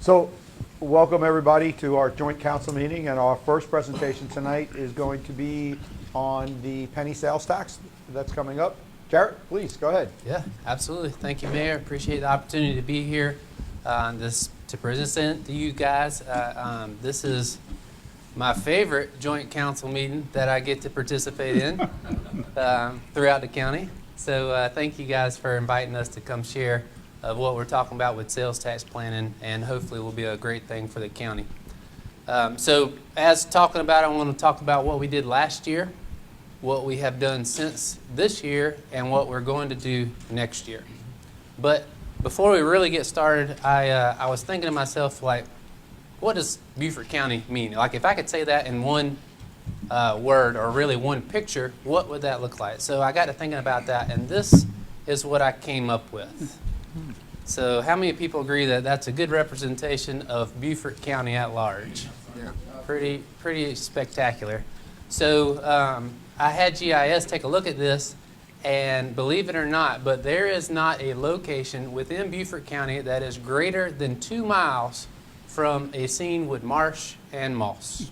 So, welcome everybody to our joint council meeting, and our first presentation tonight is going to be on the penny sales tax that's coming up. Jarrett, please, go ahead. Yeah, absolutely. Thank you, Mayor. Appreciate the opportunity to be here to present to you guys. This is my favorite joint council meeting that I get to participate in throughout the county. So thank you guys for inviting us to come share what we're talking about with sales tax planning, and hopefully will be a great thing for the county. So as talking about, I want to talk about what we did last year, what we have done since this year, and what we're going to do next year. But before we really get started, I was thinking to myself, like, what does Beaufort County mean? Like, if I could say that in one word, or really one picture, what would that look like? So I got to thinking about that, and this is what I came up with. So how many people agree that that's a good representation of Beaufort County at large? Yeah. Pretty spectacular. So I had GIS take a look at this, and believe it or not, but there is not a location within Beaufort County that is greater than 2 miles from a scene with marsh and moss.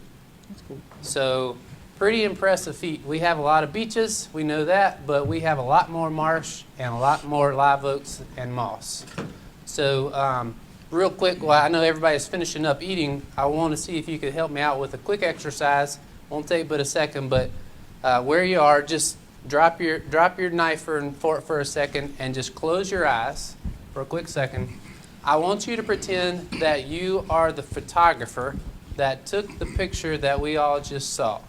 That's cool. So pretty impressive feat. We have a lot of beaches, we know that, but we have a lot more marsh and a lot more live oaks and moss. So real quick, while I know everybody's finishing up eating, I want to see if you could help me out with a quick exercise. Won't take but a second, but where you are, just drop your knife and fork for a second and just close your eyes for a quick second. I want you to pretend that you are the photographer that took the picture that we all just saw.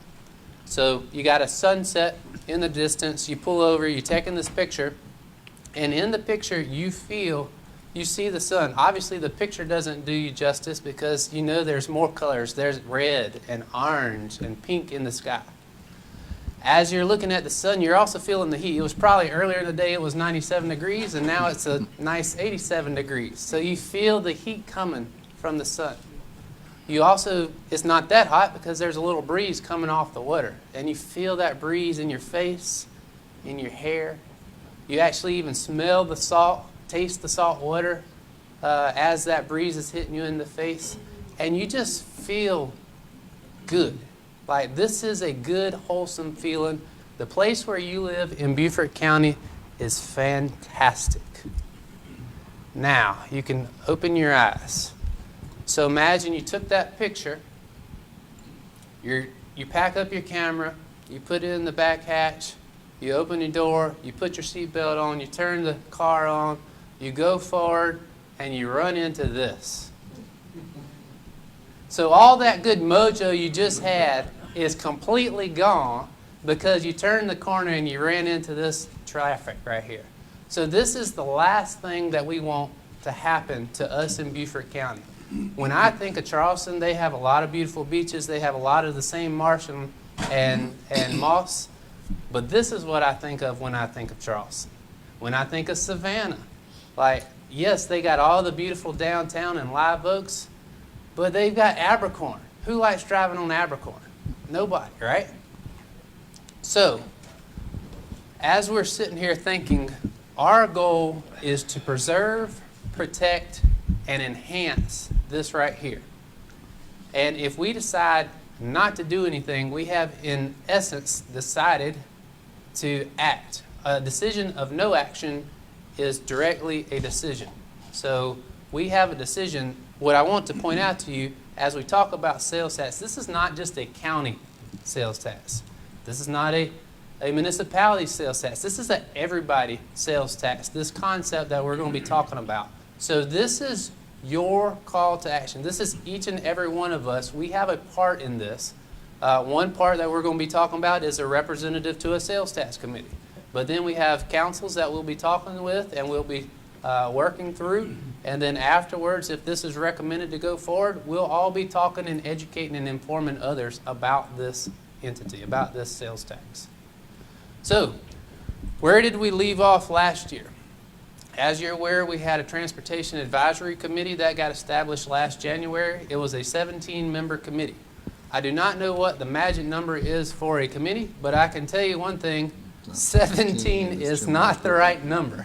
So you got a sunset in the distance, you pull over, you're taking this picture, and in the picture you see the sun. Obviously the picture doesn't do you justice because you know there's more colors. There's red and orange and pink in the sky. As you're looking at the sun, you're also feeling the heat. It was probably earlier in the day it was 97 degrees, and now it's a nice 87 degrees. So you feel the heat coming from the sun. You also, it's not that hot because there's a little breeze coming off the water, and you feel that breeze in your face, in your hair. You actually even smell the salt, taste the salt water as that breeze is hitting you in the face, and you just feel good. Like, this is a good, wholesome feeling. The place where you live in Beaufort County is fantastic. Now, you can open your eyes. So imagine you took that picture, you pack up your camera, you put it in the back hatch, you open your door, you put your seatbelt on, you turn the car on, you go forward, and you run into this. So all that good mojo you just had is completely gone because you turned the corner and you ran into this traffic right here. So this is the last thing that we want to happen to us in Beaufort County. When I think of Charleston, they have a lot of beautiful beaches. They have a lot of the same marsh and moss. But this is what I think of when I think of Charleston. When I think of Savannah, like, yes, they got all the beautiful downtown and live oaks, but they've got Abercorn. Who likes driving on Abercorn? Nobody, right? So, as we're sitting here thinking, our goal is to preserve, protect, and enhance this right here. And if we decide not to do anything, we have, in essence, decided to act. A decision of no action is directly a decision. So we have a decision. What I want to point out to you as we talk about sales tax, this is not just a county sales tax. This is not a municipality sales tax. This is an everybody sales tax, this concept that we're going to be talking about. So this is your call to action. This is each and every one of us. We have a part in this. One part that we're going to be talking about is a representative to a sales tax committee. But then we have councils that we'll be talking with and we'll be working through. And then afterwards, if this is recommended to go forward, we'll all be talking and educating and informing others about this entity, about this sales tax. So, where did we leave off last year? As you're aware, we had a Transportation Advisory Committee that got established last January. It was a 17-member committee. I do not know what the magic number is for a committee, but I can tell you one thing, 17 is not the right number.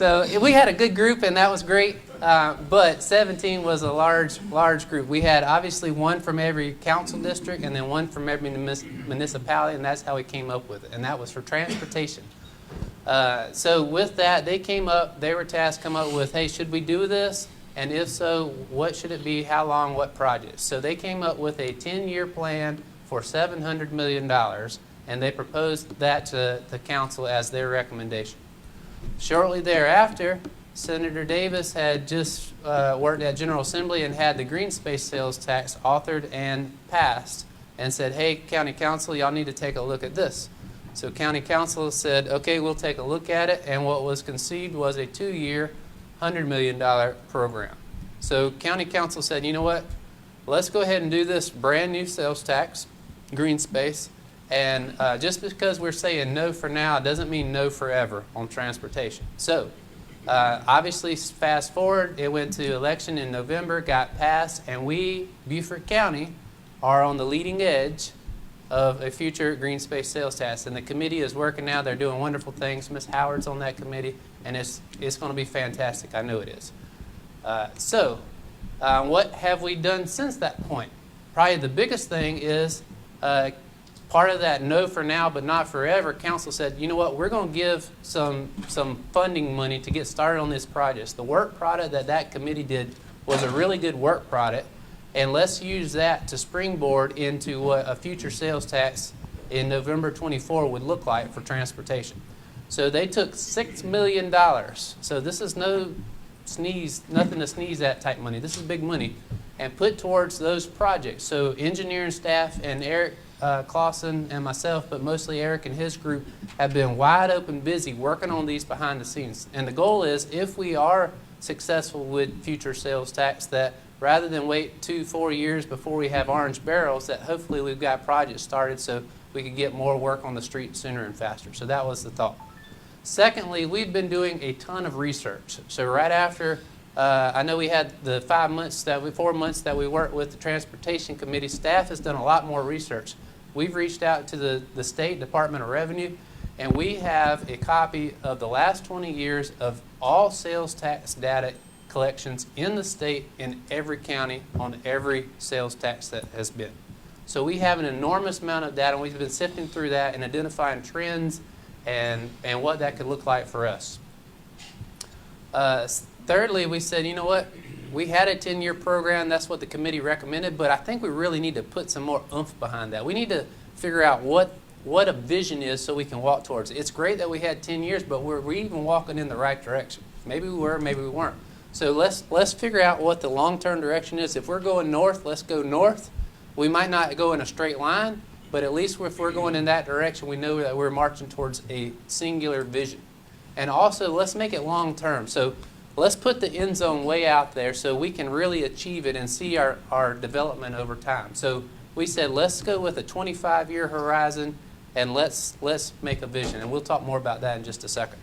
So we had a good group, and that was great. But 17 was a large group. We had obviously one from every council district and then one from every municipality, and that's how we came up with it. And that was for transportation. So with that, they were tasked to come up with, hey, should we do this? And if so, what should it be, how long, what projects? So they came up with a 10-year plan for $700 million, and they proposed that to the council as their recommendation. Shortly thereafter, Senator Davis had just worked at General Assembly and had the green space sales tax authored and passed and said, hey, County Council, y'all need to take a look at this. So County Council said, okay, we'll take a look at it, and what was conceived was a 2-year, $100 million program. So County Council said, you know what, let's go ahead and do this brand new sales tax, green space, and just because we're saying no for now doesn't mean no forever on transportation. So obviously, fast forward, it went to election in November, got passed, and we, Beaufort County, are on the leading edge of a future green space sales tax. And the committee is working now. They're doing wonderful things. Ms. Howard's on that committee, and it's going to be fantastic. I know it is. What have we done since that point? Probably the biggest thing is part of that no for now but not forever. Council said, you know what, we're going to give some funding money to get started on this project. The work product that committee did was a really good work product, and let's use that to springboard into what a future sales tax in November 24 would look like for transportation. So they took $6 million. So this is no sneeze, nothing to sneeze at type money. This is big money, and put towards those projects. So engineering staff and Eric Clausen and myself, but mostly Eric and his group, have been wide open busy working on these behind the scenes. And the goal is, if we are successful with future sales tax, that rather than wait 2-4 years before we have orange barrels, that hopefully we've got projects started so we can get more work on the street sooner and faster. So that was the thought. Secondly, we've been doing a ton of research. So right after, I know we had the 4 months that we worked with the Transportation Committee, staff has done a lot more research. We've reached out to the State Department of Revenue, and we have a copy of the last 20 years of all sales tax data collections in the state, in every county, on every sales tax that has been. So we have an enormous amount of data, and we've been sifting through that and identifying trends and what that could look like for us. Thirdly, we said, you know what, we had a 10-year program, that's what the committee recommended, but I think we really need to put some more oomph behind that. We need to figure out what a vision is so we can walk towards it. It's great that we had 10 years, but we're even walking in the right direction. Maybe we were, maybe we weren't. So let's figure out what the long-term direction is. If we're going north, let's go north. We might not go in a straight line, but at least if we're going in that direction, we know that we're marching towards a singular vision. And also, let's make it long-term. So let's put the end zone way out there so we can really achieve it and see our development over time. So we said, let's go with a 25-year horizon, and let's make a vision. And we'll talk more about that in just a second.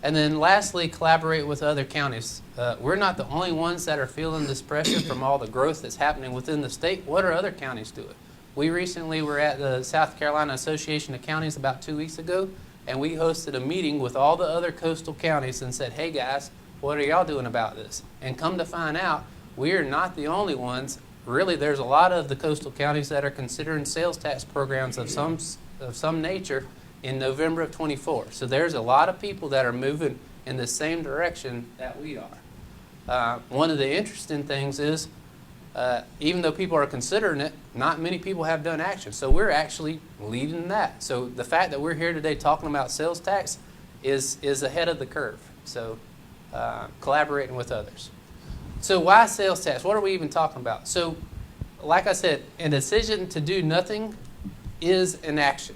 And then lastly, collaborate with other counties. We're not the only ones that are feeling this pressure from all the growth that's happening within the state. What are other counties doing? We recently were at the South Carolina Association of Counties about 2 weeks ago, and we hosted a meeting with all the other coastal counties and said, hey guys, what are y'all doing about this? And come to find out, we're not the only ones. Really, there's a lot of the coastal counties that are considering sales tax programs of some nature in November of 24. So there's a lot of people that are moving in the same direction that we are. One of the interesting things is, even though people are considering it, not many people have done action. So we're actually leading that. So the fact that we're here today talking about sales tax is ahead of the curve. So collaborating with others. So why sales tax? What are we even talking about? So like I said, a decision to do nothing is an action.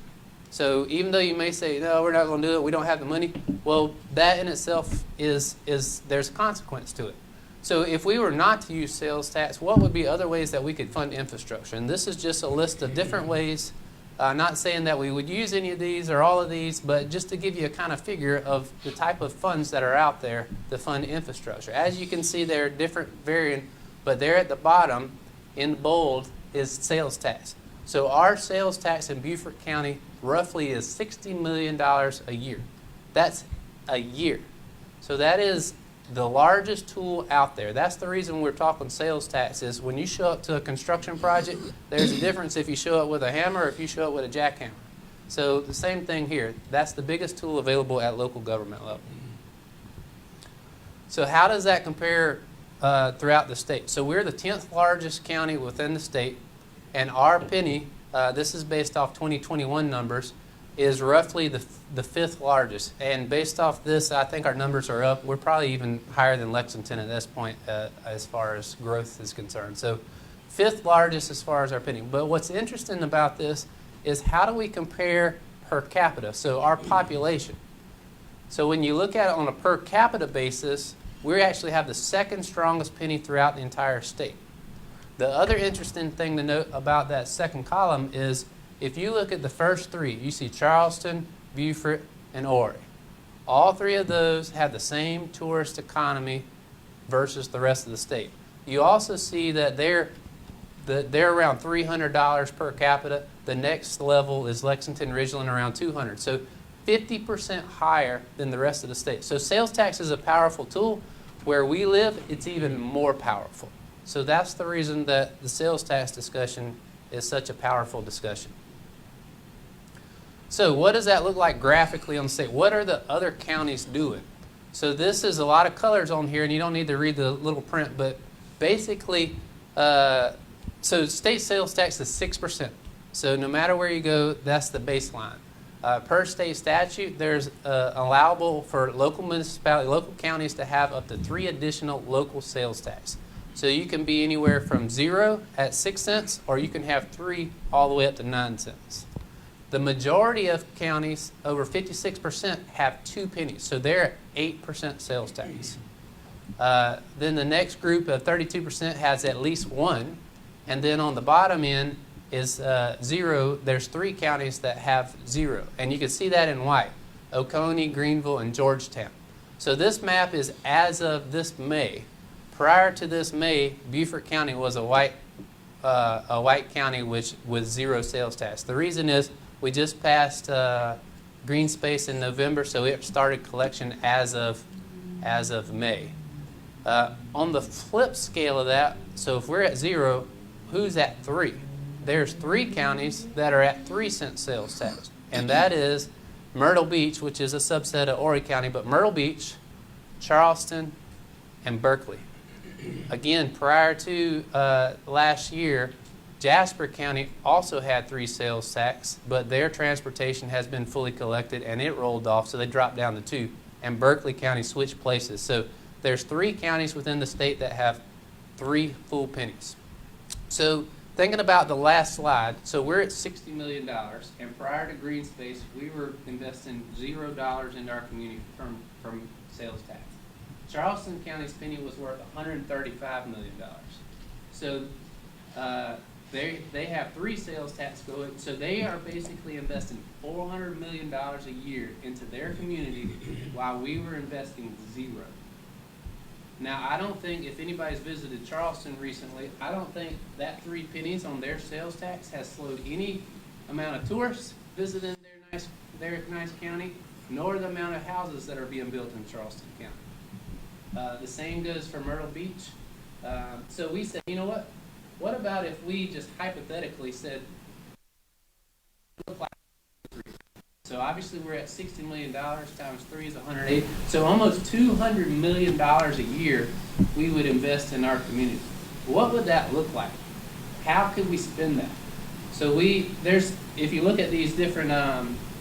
So even though you may say, no, we're not going to do it, we don't have the money, well, that in itself there's a consequence to it. So if we were not to use sales tax, what would be other ways that we could fund infrastructure? And this is just a list of different ways, not saying that we would use any of these or all of these, but just to give you a kind of figure of the type of funds that are out there to fund infrastructure. As you can see, there are different varying, but there at the bottom in bold is sales tax. So our sales tax in Beaufort County roughly is $60 million a year. That's a year. So that is the largest tool out there. That's the reason we're talking sales taxes. When you show up to a construction project, there's a difference if you show up with a hammer or if you show up with a jackhammer. So the same thing here. That's the biggest tool available at local government level. So how does that compare throughout the state? So we're the 10th largest county within the state, and our penny, this is based off 2021 numbers, is roughly the 5th largest. And based off this, I think our numbers are up. We're probably even higher than Lexington at this point as far as growth is concerned. So 5th largest as far as our penny. But what's interesting about this is how do we compare per capita, so our population. So when you look at it on a per capita basis, we actually have the 2nd strongest penny throughout the entire state. The other interesting thing to note about that second column is if you look at the first 3, you see Charleston, Beaufort, and Horry. All 3 of those have the same tourist economy versus the rest of the state. You also see that they're around $300 per capita. The next level is Lexington, Ridgeland, around $200. So 50% higher than the rest of the state. So sales tax is a powerful tool. Where we live, it's even more powerful. So that's the reason that the sales tax discussion is such a powerful discussion. So what does that look like graphically on the state? What are the other counties doing? So this is a lot of colors on here, and you don't need to read the little print, but basically, so state sales tax is 6%. So no matter where you go, that's the baseline. Per state statute, there's allowable for local municipalities, local counties to have up to 3 additional local sales tax. So you can be anywhere from 0 at 6 cents, or you can have 3 all the way up to 9 cents. The majority of counties, over 56%, have 2 pennies, so they're at 8% sales tax. Then the next group of 32% has at least 1, and then on the bottom end is 0. There's 3 counties that have 0, and you can see that in white: Oconee, Greenville, and Georgetown. So this map is as of this May. Prior to this May, Beaufort County was a white county with 0 sales tax. The reason is we just passed green space in November, so it started collection as of May. On the flip scale of that, so if we're at 0, who's at 3? There's 3 counties that are at 3-cent sales tax, and that is Myrtle Beach, which is a subset of Horry County, but Myrtle Beach, Charleston, and Berkeley. Again, prior to last year, Jasper County also had 3 sales tax, but their transportation has been fully collected and it rolled off, so they dropped down to 2. And Berkeley County switched places. So there's 3 counties within the state that have 3 full pennies. So thinking about the last slide, so we're at $60 million, and prior to green space, we were investing $0 into our community from sales tax. Charleston County's penny was worth $135 million. So they have 3 sales tax going, so they are basically investing $400 million a year into their community while we were investing 0. Now, I don't think, if anybody's visited Charleston recently, I don't think that 3 pennies on their sales tax has slowed any amount of tourists visiting their nice county, nor the amount of houses that are being built in Charleston County. The same goes for Myrtle Beach. So we said, you know what? What about if we just hypothetically said, so obviously we're at $60 million times 3 is 108. So almost $200 million a year we would invest in our community. What would that look like? How could we spend that? So if you look at these different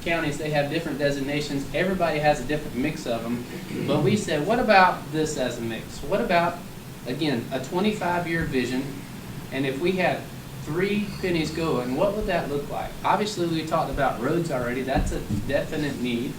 counties, they have different designations. Everybody has a different mix of them. But we said, what about this as a mix? What about, again, a 25-year vision? And if we had 3 pennies going, what would that look like? Obviously, we talked about roads already. That's a definite need.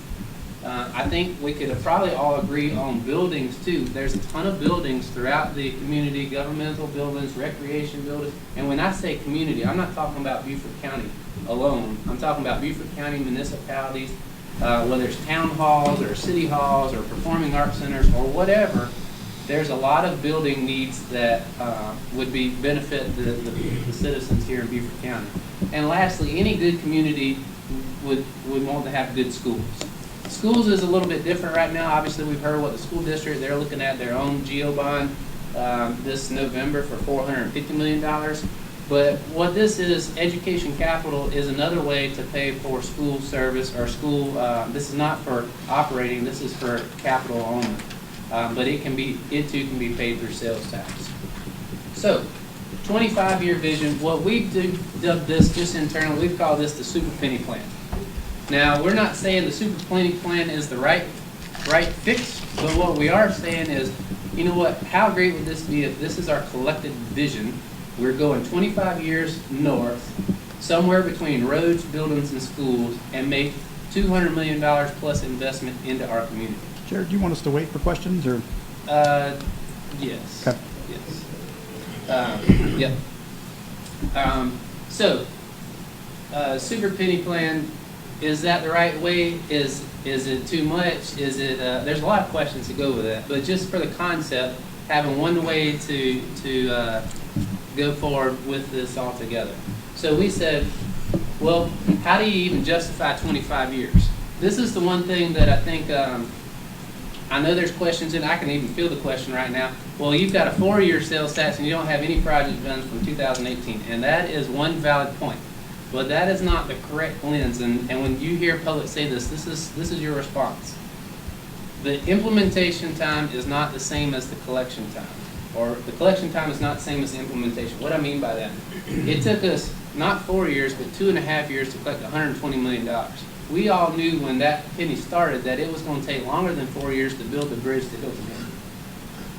I think we could probably all agree on buildings, too. There's a ton of buildings throughout the community, governmental buildings, recreation buildings. And when I say community, I'm not talking about Beaufort County alone. I'm talking about Beaufort County municipalities, whether it's town halls or city halls or performing arts centers or whatever. There's a lot of building needs that would benefit the citizens here in Beaufort County. And lastly, any good community would want to have good schools. Schools is a little bit different right now. Obviously, we've heard what the school district, they're looking at their own GEO bond this November for $450 million. But what this is, education capital is another way to pay for school service or school, this is not for operating, this is for capital only. But it too can be paid through sales tax. So, 25-year vision, what we've dubbed this just internally, we've called this the super penny plan. Now, we're not saying the super penny plan is the right fix, but what we are saying is, you know what, how great would this be if this is our collective vision? We're going 25 years north, somewhere between roads, buildings, and schools, and make $200 million plus investment into our community. Jared, do you want us to wait for questions, or? Yes. Okay. Yes. Yep. Super penny plan, is that the right way? Is it too much? Is it, there's a lot of questions to go with that, but just for the concept, having one way to go forward with this all together. So we said, well, how do you even justify 25 years? This is the one thing that I think, I know there's questions, and I can even feel the question right now. Well, you've got a 4-year sales tax and you don't have any project done from 2018, and that is one valid point. But that is not the correct lens, and when you hear public say this is your response. The implementation time is not the same as the collection time, or the collection time is not the same as the implementation. What I mean by that, it took us not 4 years, but 2.5 years to collect $120 million. We all knew when that penny started that it was going to take longer than 4 years to build the bridge to Hilton Head.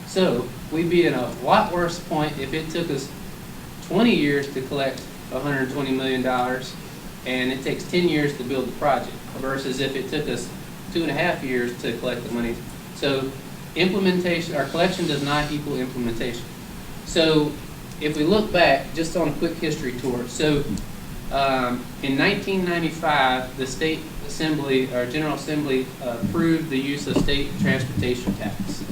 So we'd be in a lot worse point if it took us 20 years to collect $120 million and it takes 10 years to build the project, versus if it took us 2.5 years to collect the money. So implementation, or collection, does not equal implementation. So if we look back, just on a quick history tour, so in 1995, the State Assembly, or General Assembly, approved the use of state transportation tax.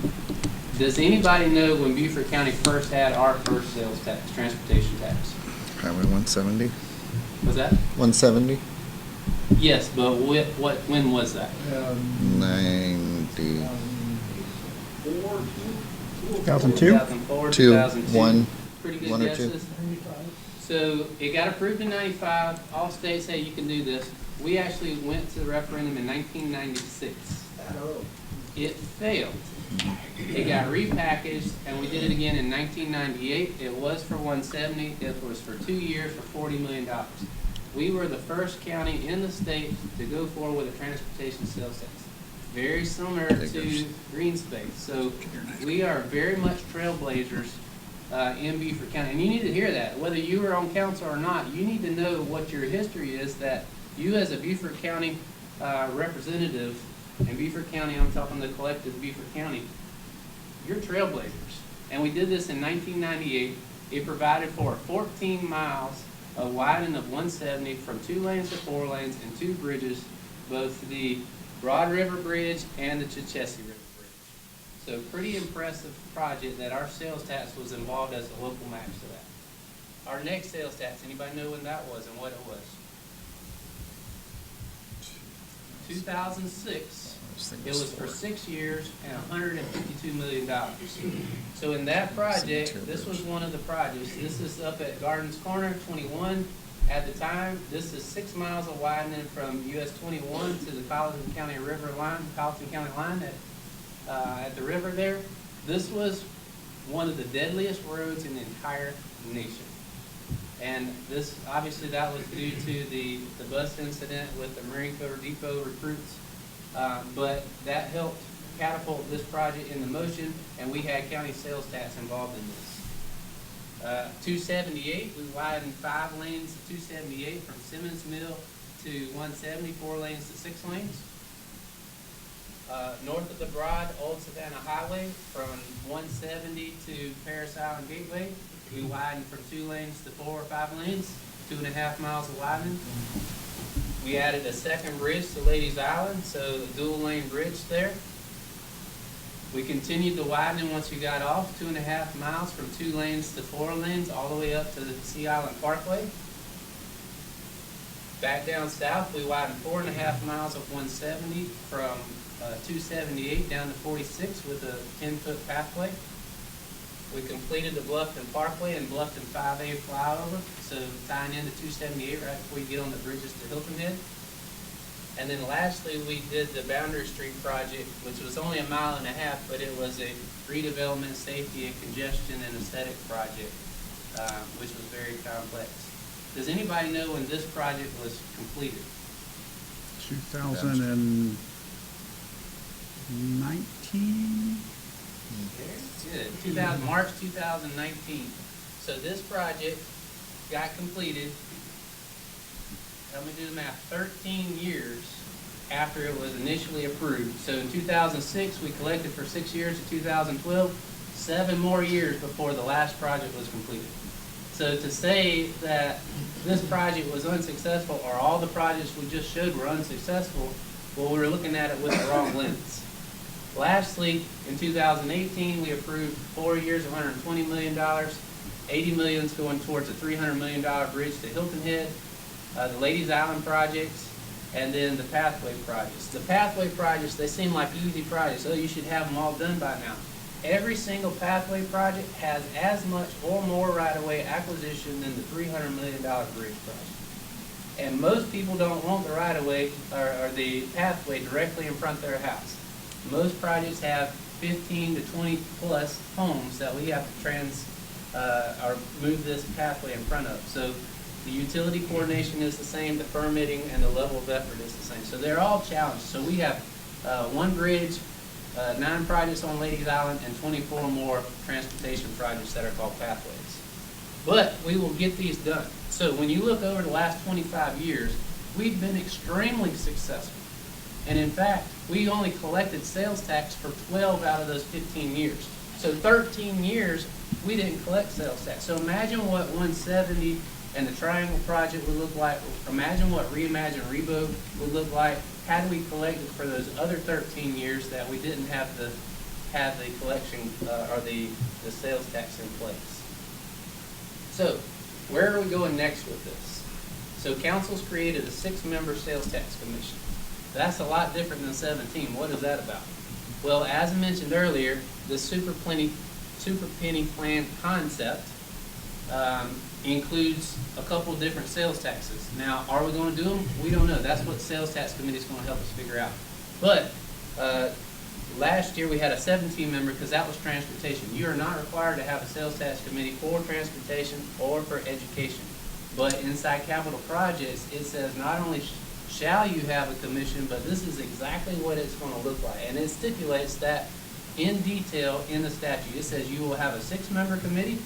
Does anybody know when Beaufort County first had our first sales tax, transportation tax? Highway 170. Was that? 170. Yes, but when was that? 90. 2002? 2004, 2, 2002. 1. Pretty good 1 or 2. guesses. So it got approved in 95. All states say you can do this. We actually went to the referendum in 1996. It failed. It got repackaged, and we did it again in 1998. It was for 170. It was for 2 years for $40 million. We were the first county in the state to go forward with a transportation sales tax. Very similar to green space. So we are very much trailblazers in Beaufort County. And you need to hear that. Whether you were on council or not, you need to know what your history is, that you as a Beaufort County representative, and Beaufort County, I'm talking the collective Beaufort County, you're trailblazers. And we did this in 1998. It provided for 14 miles of widening of 170 from 2 lanes to 4 lanes and 2 bridges, both the Broad River Bridge and the Chichessie River Bridge. So pretty impressive project that our sales tax was involved as a local match to that. Our next sales tax, anybody know when that was and what it was? 2006. It was for 6 years and $152 million. So in that project, this was one of the projects. This is up at Gardens Corner, 21. At the time, this is 6 miles of widening from US 21 to the Colleton County River line, Colleton County line at the river there. This was one of the deadliest roads in the entire nation. And this, obviously, that was due to the bus incident with the Marine Corps Depot recruits. But that helped catapult this project into motion, and we had county sales tax involved in this. 278, we widened 5 lanes to 278 from Simmons Mill to 170, 4 lanes to 6 lanes. North of the Broad, Old Savannah Highway, from 170 to Paris Island Gateway, we widened from 2 lanes to 4 or 5 lanes, 2.5 miles of widening. We added a second bridge to Ladies Island, so a dual lane bridge there. We continued the widening once we got off, 2.5 miles from 2 lanes to 4 lanes, all the way up to the Sea Island Parkway. Back down south, we widened 4.5 miles of 170 from 278 down to 46 with a 10-foot pathway. We completed the Bluffton Parkway and Bluffton 5A flyover, so tying into 278 right before you get on the bridges to Hilton Head. And then lastly, we did the Boundary Street project, which was only 1.5 miles, but it was a redevelopment, safety, and congestion and aesthetic project, which was very complex. Does anybody know when this project was completed? 2019? Good. March 2019. So this project got completed, let me do the math, 13 years after it was initially approved. So in 2006, we collected for 6 years to 2012, 7 more years before the last project was completed. So to say that this project was unsuccessful or all the projects we just showed were unsuccessful, well, we were looking at it with the wrong lens. Lastly, in 2018, we approved 4 years, $120 million. $80 million is going towards a $300 million bridge to Hilton Head, the Ladies Island projects, and then the pathway projects. The pathway projects, they seem like easy projects. Oh, you should have them all done by now. Every single pathway project has as much or more right-of-way acquisition than the $300 million bridge project. And most people don't want the right-of-way or the pathway directly in front of their house. Most projects have 15 to 20 plus homes that we have to or move this pathway in front of. So the utility coordination is the same, the permitting and the level of effort is the same. So they're all challenged. So we have one bridge, 9 projects on Ladies Island, and 24 more transportation projects that are called pathways. But we will get these done. So when you look over the last 25 years, we've been extremely successful. And in fact, we only collected sales tax for 12 out of those 15 years. So 13 years, we didn't collect sales tax. So imagine what 170 and the Triangle Project would look like. Imagine what Reimagine Rebo would look like. Had we collected for those other 13 years that we didn't have the collection or the sales tax in place. So where are we going next with this? So council's created a 6-member sales tax commission. That's a lot different than 17. What is that about? Well, as I mentioned earlier, the super penny plan concept includes a couple different sales taxes. Now, are we going to do them? We don't know. That's what the sales tax committee is going to help us figure out. But last year we had a 17-member because that was transportation. You are not required to have a sales tax committee for transportation or for education. But inside capital projects, it says not only shall you have a commission, but this is exactly what it's going to look like. And it stipulates that in detail in the statute. It says you will have a 6-member committee.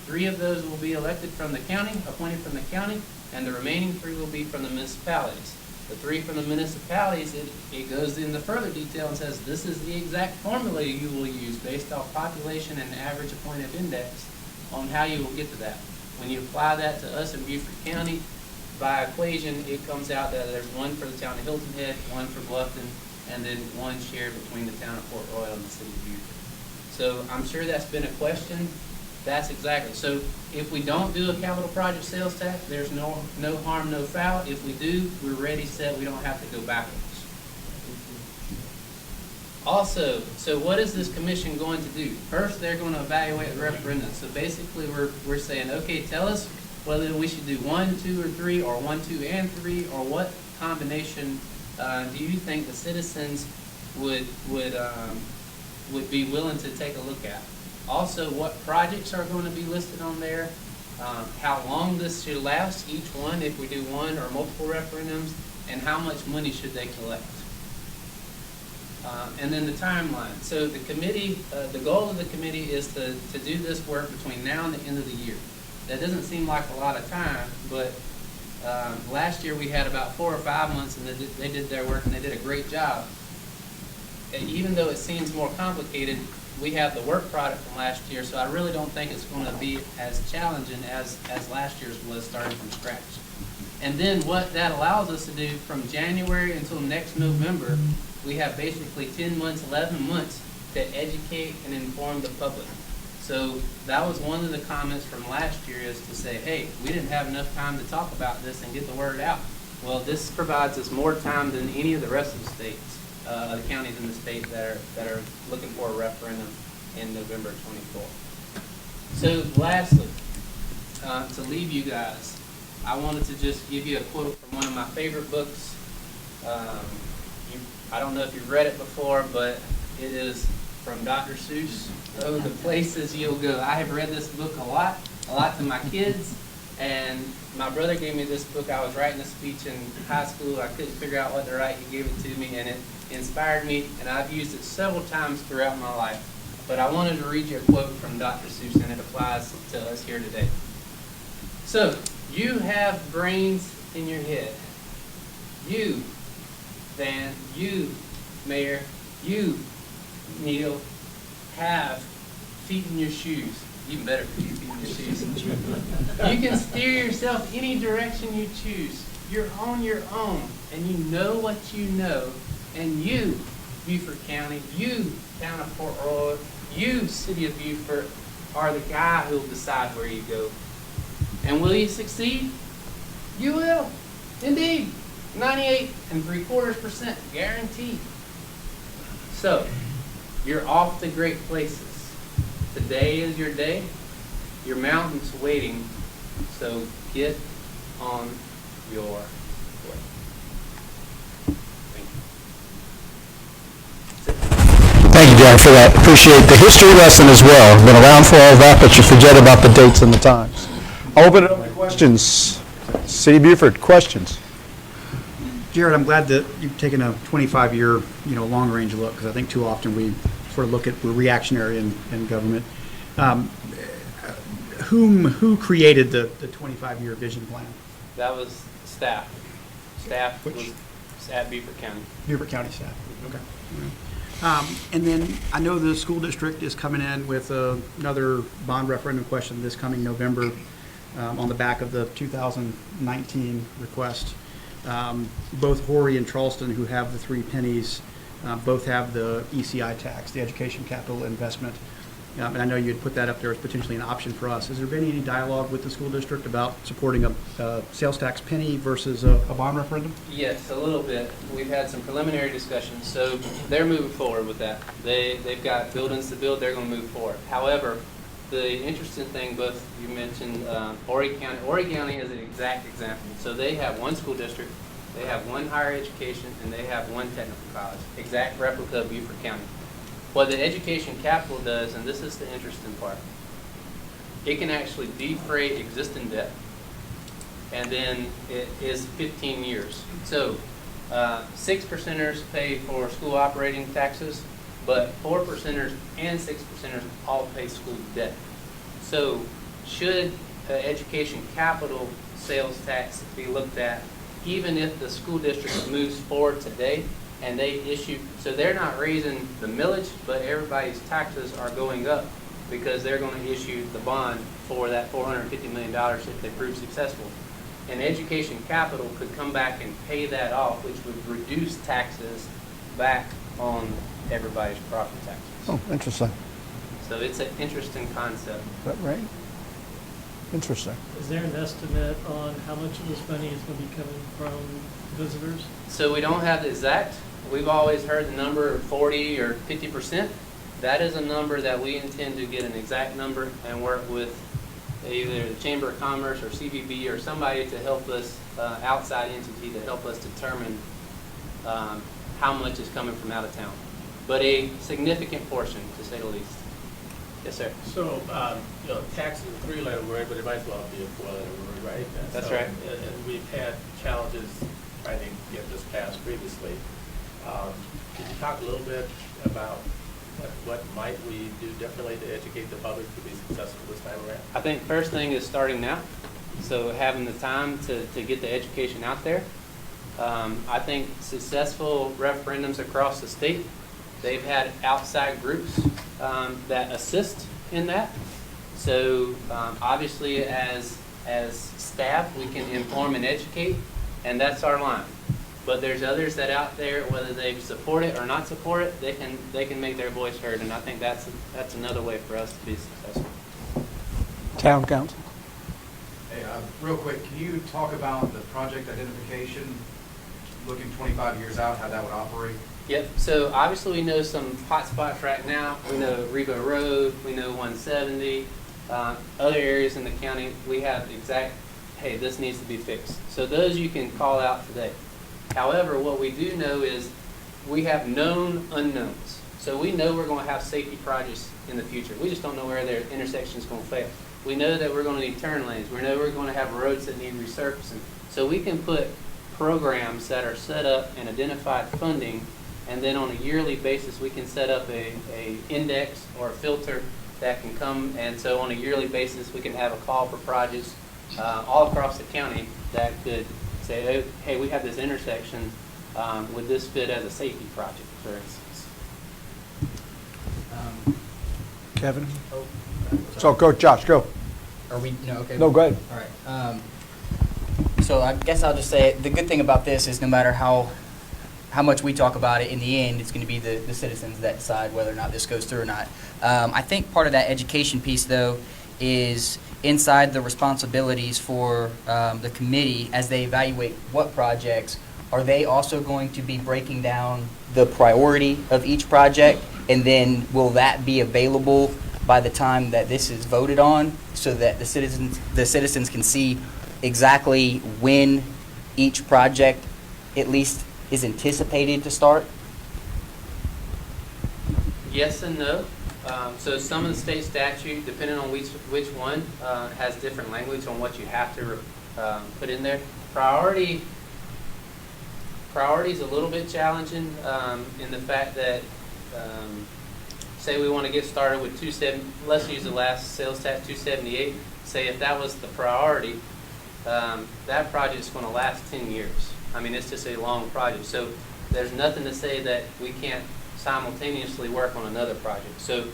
3 of those will be elected from the county, appointed from the county, and the remaining 3 will be from the municipalities. The 3 from the municipalities, it goes into further detail and says this is the exact formula you will use based off population and average appointed index on how you will get to that. When you apply that to us in Beaufort County, by equation, it comes out that there's 1 for the town of Hilton Head, 1 for Bluffton, and then 1 shared between the town of Port Royal and the city of Beaufort. So I'm sure that's been a question. That's exactly. So if we don't do a capital project sales tax, there's no harm, no foul. If we do, we're ready, set. We don't have to go backwards. Also, so what is this commission going to do? First, they're going to evaluate the referendum. So basically, we're saying, okay, tell us whether we should do 1, 2, or 3, or 1, 2, and 3, or what combination do you think the citizens would be willing to take a look at? Also, what projects are going to be listed on there? How long this should last, each one, if we do 1 or multiple referendums, and how much money should they collect? And then the timeline. So the committee, the goal of the committee is to do this work between now and the end of the year. That doesn't seem like a lot of time, but last year we had about 4 or 5 months, and they did their work, and they did a great job. And even though it seems more complicated, we have the work product from last year, so I really don't think it's going to be as challenging as last year's was, starting from scratch. And then what that allows us to do from January until next November, we have basically 10 months, 11 months to educate and inform the public. So that was one of the comments from last year, is to say, hey, we didn't have enough time to talk about this and get the word out. Well, this provides us more time than any of the rest of the states, the counties in the state that are looking for a referendum in November 24th. So lastly, to leave you guys, I wanted to just give you a quote from one of my favorite books. I don't know if you've read it before, but it is from Dr. Seuss, Oh, the Places You'll Go. I have read this book a lot to my kids, and my brother gave me this book. I was writing a speech in high school. I couldn't figure out what to write. He gave it to me, and it inspired me, and I've used it several times throughout my life. But I wanted to read you a quote from Dr. Seuss, and it applies to us here today. So, you have brains in your head. You, Van, you, Mayor, you, Neil, have feet in your shoes. Even better for you, feet in your shoes. You can steer yourself any direction you choose. You're on your own, and you know what you know. And you, Beaufort County, you, Town of Fort Royal, you, City of Beaufort, are the guy who will decide where you go. And will you succeed? You will, indeed. 98.75% guaranteed. So, you're off to great places. Today is your day. Your mountain's waiting. So get on your way. Thank you. Thank you, Jared, for that. Appreciate the history lesson as well. Been around for all that, but you forget about the dates and the times. I'll open it up to questions. City of Beaufort, questions? Jared, I'm glad that you've taken a 25-year, long-range look, because I think too often we sort of look at, we're reactionary in government. Who created the 25-year vision plan? That was staff. Staff Which? was at Beaufort County. Beaufort County staff. Okay. All right. And then I know the school district is coming in with another bond referendum question this coming November on the back of the 2019 request. Both Horry and Charleston, who have the 3 pennies, both have the ECI tax, the Education Capital Investment. And I know you had put that up there as potentially an option for us. Has there been any dialogue with the school district about supporting a sales tax penny versus a bond referendum? Yes, a little bit. We've had some preliminary discussions, so they're moving forward with that. They've got buildings to build, they're going to move forward. However, the interesting thing, both you mentioned Horry County. Horry County is an exact example. So they have one school district, they have one higher education, and they have one technical college. Exact replica of Beaufort County. What the Education Capital does, and this is the interesting part, it can actually defray existing debt, and then it is 15 years. So 6%ers pay for school operating taxes, but 4%ers and 6%ers all pay school debt. So should Education Capital sales tax be looked at, even if the school district moves forward today, and they issue, so they're not raising the millage, but everybody's taxes are going up because they're going to issue the bond for that $450 million if they prove successful. And Education Capital could come back and pay that off, which would reduce taxes back on everybody's property taxes. Oh, interesting. So it's an interesting concept. Is that right? Interesting. Is there an estimate on how much of this money is going to be coming from visitors? So we don't have the exact. We've always heard the number of 40 or 50%. That is a number that we intend to get an exact number and work with either the Chamber of Commerce or CVB or somebody to help us, outside entity to help us determine how much is coming from out of town. But a significant portion, to say the least. Yes, sir. So, tax is a 3-letter word, but it might as well be a 4-letter word, right? That's So, right. And we've had challenges trying to get this passed previously. Could you talk a little bit about what might we do differently to educate the public to be successful this time around? I think first thing is starting now. So having the time to get the education out there. I think successful referendums across the state, they've had outside groups that assist in that. So obviously as staff, we can inform and educate, and that's our line. But there's others that out there, whether they support it or not support it, they can make their voice heard, and I think that's another way for us to be successful. Town council. Hey, Real quick, can you talk about the project identification, looking 25 years out, how that would operate? Yep, so obviously we know some hot spots right now. We know Rebo Road, we know 170. Other areas in the county, we have exact, hey, this needs to be fixed. So those you can call out today. However, what we do know is we have known unknowns. So we know we're going to have safety projects in the future. We just don't know where their intersection's going to fail. We know that we're going to need turn lanes. We know we're going to have roads that need resurfacing. So we can put programs that are set up and identified funding, and then on a yearly basis, we can set up a index or a filter that can come, and so on a yearly basis, we can have a call for projects all across the county that could say, oh, hey, we have this intersection, would this fit as a safety project, for instance? Kevin? So go, Josh, go. Are we, no, okay. No, go ahead. All right. So I guess I'll just say, the good thing about this is no matter how much we talk about it, in the end, it's going to be the citizens that decide whether or not this goes through or not. I think part of that education piece, though, is inside the responsibilities for the committee as they evaluate what projects, are they also going to be breaking down the priority of each project, and then will that be available by the time that this is voted on, so that the citizens can see exactly when each project at least is anticipated to start? Yes and no. So some of the state statute, depending on which one, has different language on what you have to put in there. Priority is a little bit challenging in the fact that, say we want to get started with 270, let's use the last sales tax, 278. Say if that was the priority, that project's going to last 10 years. I mean, it's just a long project. So there's nothing to say that we can't simultaneously work on another project. So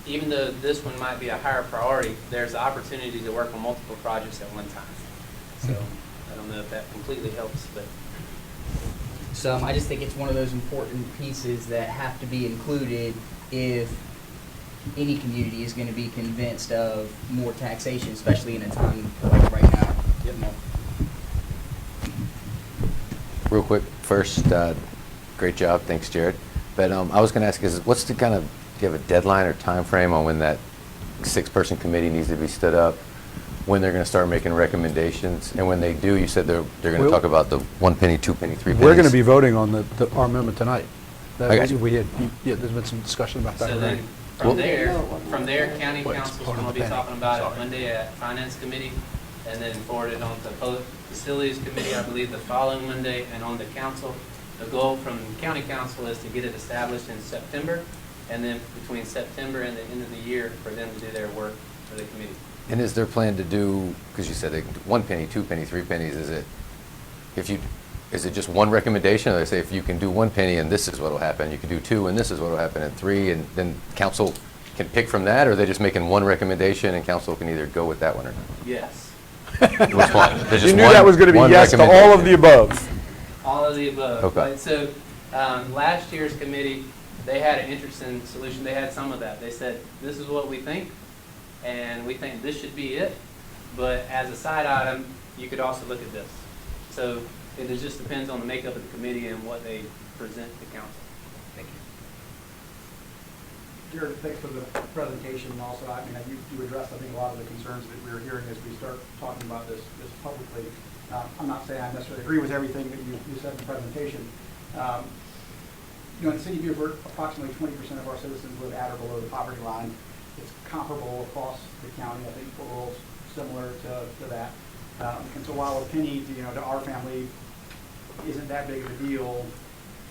even though this one might be a higher priority, there's the opportunity to work on multiple projects at one time. So I don't know if that completely helps, but. So I just think it's one of those important pieces that have to be included if any community is going to be convinced of more taxation, especially in a time like right now. Yep. Real quick, first, great job, thanks, Jared. But I was going to ask, what's the kind of, do you have a deadline or time frame on when that 6-person committee needs to be stood up, when they're going to start making recommendations, and when they do, you said they're going to talk about the 1 penny, 2 penny, 3 pennies. We're going to be voting on our amendment tonight. I got you. There's been some discussion about that So already. then, from there, county Well, it's council's part of going to the be penny. talking about Sorry. it Monday at finance committee, and then forward it on to public facilities committee, I believe, the following Monday, and on to council. The goal from county council is to get it established in September, and then between September and the end of the year for them to do their work for the committee. And is there plan to do, because you said 1 penny, 2 penny, 3 pennies, is it just one recommendation? Or they say if you can do 1 penny and this is what will happen, you can do 2 and this is what will happen, and 3, and then council can pick from that, or are they just making one recommendation and council can either go with that one or not? Yes, Which one? There's You just knew one- that was going to be one yes to all of the above. all of the above. Okay. Right, so last year's committee, they had an interesting solution. They had some of that. They said, this is what we think, and we think this should be it. But as a side item, you could also look at this. So it just depends on the makeup of the committee and what they present to council. Thank you. Jared, thanks for the presentation, and also, I mean, you addressed, I think, a lot of the concerns that we were hearing as we start talking about this publicly. I'm not saying I necessarily agree with everything that you said in the presentation. In the city of Beaufort, approximately 20% of our citizens live at or below the poverty line. It's comparable across the county. I think Fort Worth's similar to that. And so while a penny, to our family isn't that big of a deal,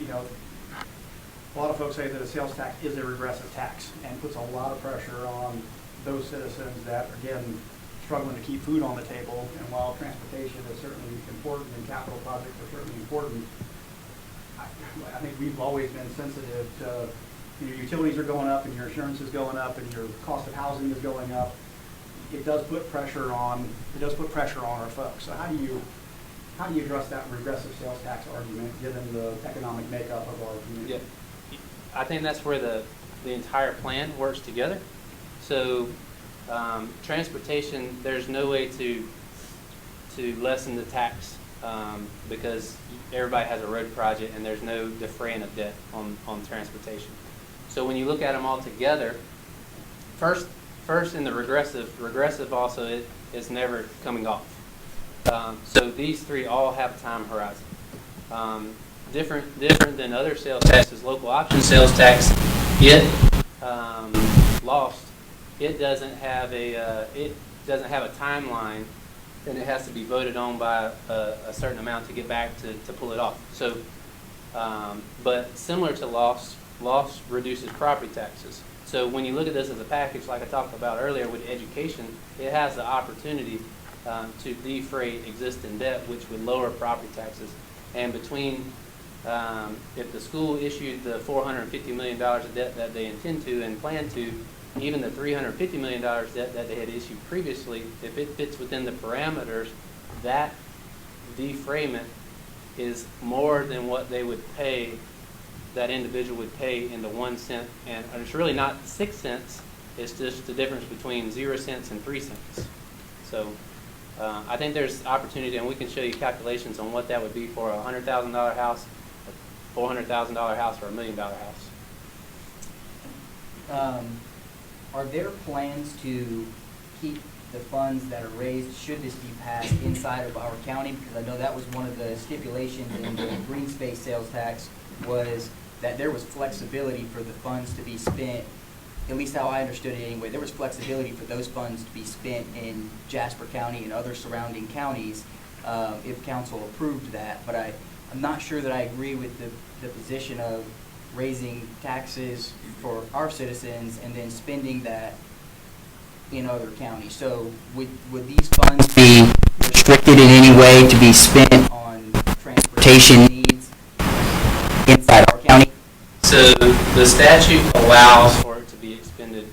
a lot of folks say that a sales tax is a regressive tax and puts a lot of pressure on those citizens that, again, struggling to keep food on the table. And while transportation is certainly important and capital projects are certainly important, I think we've always been sensitive to, your utilities are going up and your insurance is going up and your cost of housing is going up. It does put pressure on our folks. So how do you address that regressive sales tax argument given the economic makeup of our community? Yeah. I think that's where the entire plan works together. So transportation, there's no way to to lessen the tax because everybody has a road project and there's no defraying of debt on transportation. So when you look at them all together, first in the regressive also it's never coming off. So these three all have a time horizon. Different than other sales taxes, local option sales tax, it lost. It doesn't have a timeline, and it has to be voted on by a certain amount to get back to pull it off. So, but similar to loss reduces property taxes. So when you look at this as a package, like I talked about earlier with education, it has the opportunity to defray existing debt, which would lower property taxes. And between, if the school issued the $450 million of debt that they intend to and plan to, even the $350 million debt that they had issued previously, if it fits within the parameters, that defrayment is more than what they would pay, that individual would pay in the 1 cent. And it's really not 6 cents, it's just the difference between 0 cents and 3 cents. So I think there's opportunity, and we can show you calculations on what that would be for a $100,000 house, a $400,000 house, or $1 million house. Are there plans to keep the funds that are raised, should this be passed, inside of our county? Because I know that was one of the stipulations in the green space sales tax, was that there was flexibility for the funds to be spent, at least how I understood it anyway. There was flexibility for those funds to be spent in Jasper County and other surrounding counties if council approved that. But I'm not sure that I agree with the position of raising taxes for our citizens and then spending that in other counties. So would these funds be restricted in any way to be spent on transportation needs inside our county? So the statute allows for it to be expended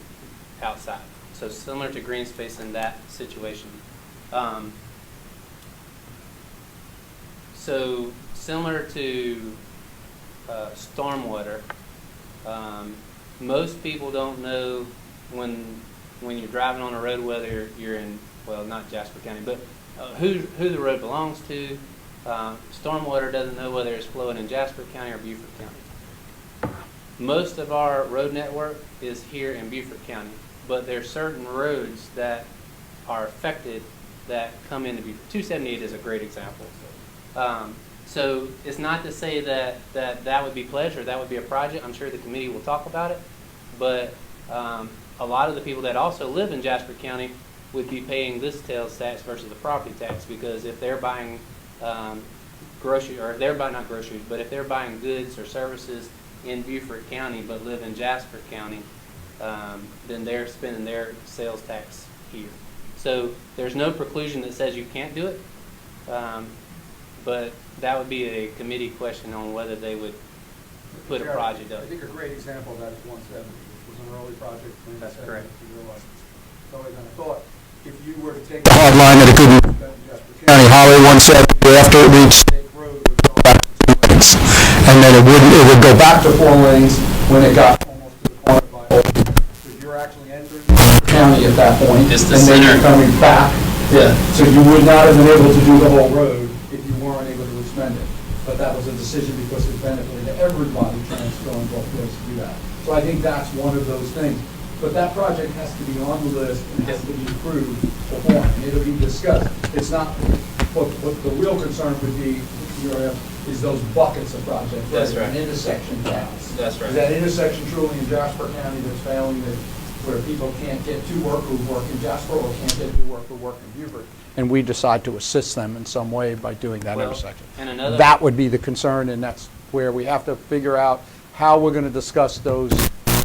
outside. So similar to green space in that situation. So similar to stormwater, most people don't know when you're driving on a road whether you're in, well, not Jasper County, but who the road belongs to. Stormwater doesn't know whether it's flowing in Jasper County or Beaufort County. Most of our road network is here in Beaufort County, but there are certain roads that are affected that come into Beaufort. 278 is a great example. So it's not to say that would be pledged or that would be a project. I'm sure the committee will talk about it, but a lot of the people that also live in Jasper County would be paying this sales tax versus the property tax, because if they're buying groceries, or they're buying, not groceries, but if they're buying goods or services in Beaufort County but live in Jasper County, then they're spending their sales tax here. So there's no preclusion that says you can't do it, but that would be a committee question on whether they would put a project up. I think a great example of that is 170, which was an early project. That's correct. It's always been a thought. If you were to take The hard line that it couldn't be spent in Jasper County, Highway 170, after it reached State Road, would go back to 2 lanes. And then it would go back to 4 lanes when it got almost to the corner by Old. Because you're actually entering Jasper County at that point. It's the and then center. you're coming back. Yeah. So you would not have been able to do the whole road if you weren't able to expend it. But that was a decision because it benefited everybody going both ways to do that. So I think that's one of those things. But that project has to be on the list and has to be approved before, and it'll be discussed. It's not, what the real concern would be, is those buckets of projects. That's right. An intersection counts. That's right. Is that intersection truly in Jasper County that's failing, where people can't get to work who work in Jasper or can't get to work who work in Beaufort? And we decide to assist them in some way by doing that Well, intersection. and another- That would be the concern, and that's where we have to figure out how we're going to discuss those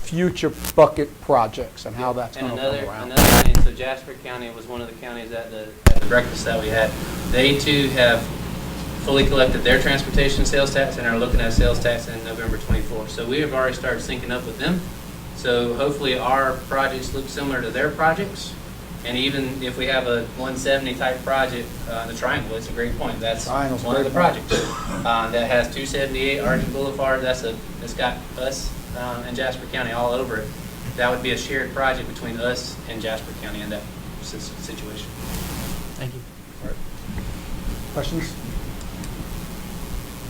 future bucket projects and how that's going And to come around. another thing, so Jasper County was one of the counties at the breakfast that we had. They too have fully collected their transportation sales tax and are looking at sales tax in November 24th. So we have already started syncing up with them. So hopefully our projects look similar to their projects. And even if we have a 170 type project, the Triangle, it's a great point. That's Triangle's one of the great point. projects that has 278 Argent Boulevard. It's got us and Jasper County all over it. That would be a shared project between us and Jasper County in that situation. Thank you. Questions?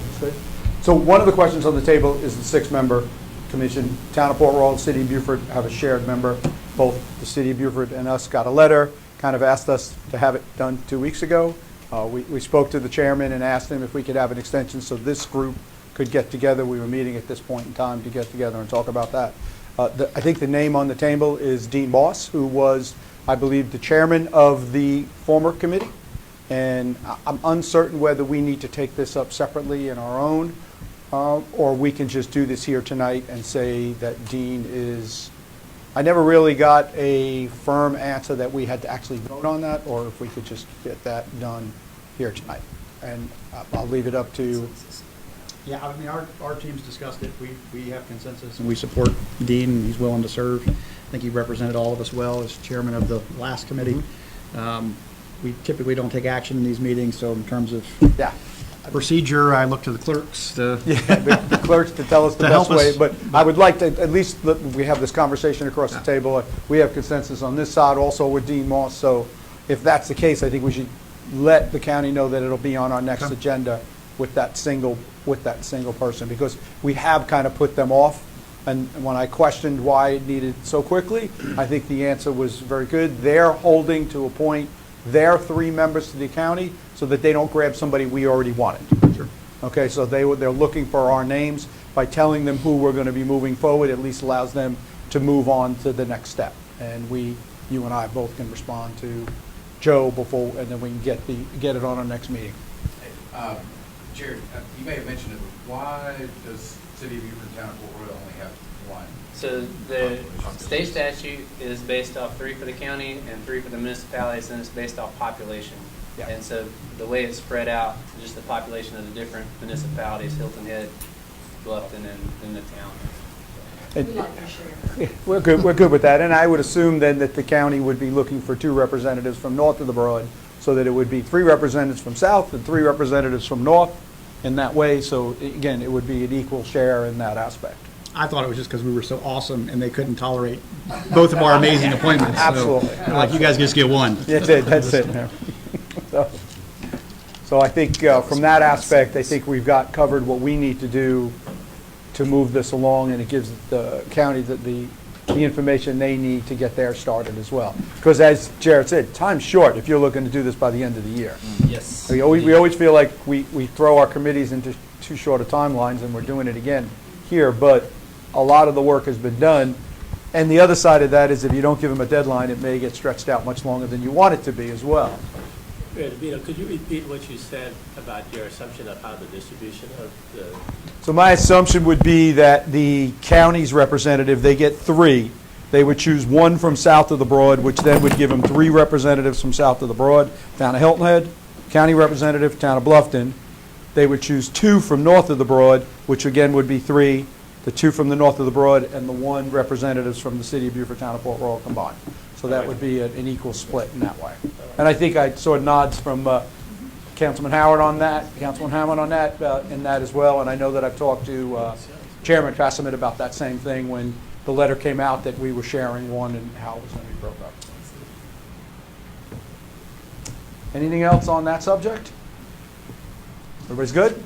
That's good. So one of the questions on the table is the 6-member commission. Town of Port Royal and City of Beaufort have a shared member. Both the City of Beaufort and us got a letter, kind of asked us to have it done 2 weeks ago. We spoke to the chairman and asked him if we could have an extension so this group could get together. We were meeting at this point in time to get together and talk about that. I think the name on the table is Dean Moss, who was, I believe, the chairman of the former committee. And I'm uncertain whether we need to take this up separately in our own, or we can just do this here tonight and say that Dean is, I never really got a firm answer that we had to actually vote on that, or if we could just get that done here tonight. And I'll leave it up to, Yeah, I mean, our team's discussed it. We have consensus, and we support Dean, and he's willing to serve. I think he represented all of us well as chairman of the last committee. We typically don't take action in these meetings, so in terms of yeah. procedure, I look to the clerks to. Yeah, the clerks to tell us the To best help us. way, but I would like to, at least we have this conversation across the table. We have consensus on this side also with Dean Moss, so if that's the case, I think we should let the county know that it'll be on our next Okay. agenda with that single person, because we have kind of put them off. And when I questioned why it needed so quickly, I think the answer was very good. They're holding to appoint their 3 members to the county so that they don't grab somebody we already wanted. Sure. Okay, so they're looking for our names. By telling them who we're going to be moving forward, at least allows them to move on to the next step. And you and I both can respond to Joe before, and then we can get it on our next meeting. Jared, you may have mentioned it, but why does City of Beaufort and Town of Port Royal only have 1? So the state statute is based off 3 for the county and 3 for the municipalities, and it's based off population. Yeah. And so the way it's spread out, just the population of the different municipalities, Hilton Head, Bluffton, and the town. Yeah, we're good with that, and I would assume then that the county would be looking for 2 representatives from north of the Broad, so that it would be 3 representatives from south and 3 representatives from north in that way, so again, it would be an equal share in that aspect. I thought it was just because we were so awesome and they couldn't tolerate both of our amazing appointments. So, Absolutely. like, you guys just get 1. That's it. So I think from that aspect, I think we've got covered what we need to do to move this along, and it gives the county the information they need to get theirs started as well. Because as Jared said, time's short if you're looking to do this by the end of the year. Yes. We always feel like we throw our committees into too short of timelines, and we're doing it again here, but a lot of the work has been done. And the other side of that is if you don't give them a deadline, it may get stretched out much longer than you want it to be as well. Vito, could you repeat what you said about your assumption of how the distribution of the, So my assumption would be that the county's representative, they get 3. They would choose 1 from south of the Broad, which then would give them 3 representatives from south of the Broad, town of Hilton Head, county representative, town of Bluffton. They would choose 2 from north of the Broad, which again would be 3, the 2 from the north of the Broad, and the 1 representatives from the City of Beaufort, town of Port Royal combined. So that would be an equal split in that way. And I think I saw nods from Councilman Howard on that, Councilman Hammond on that, in that as well. And I know that I've talked to Chairman Casamit about that same thing when the letter came out that we were sharing 1 and how it was going to be broke up. Anything else on that subject? Everybody's good?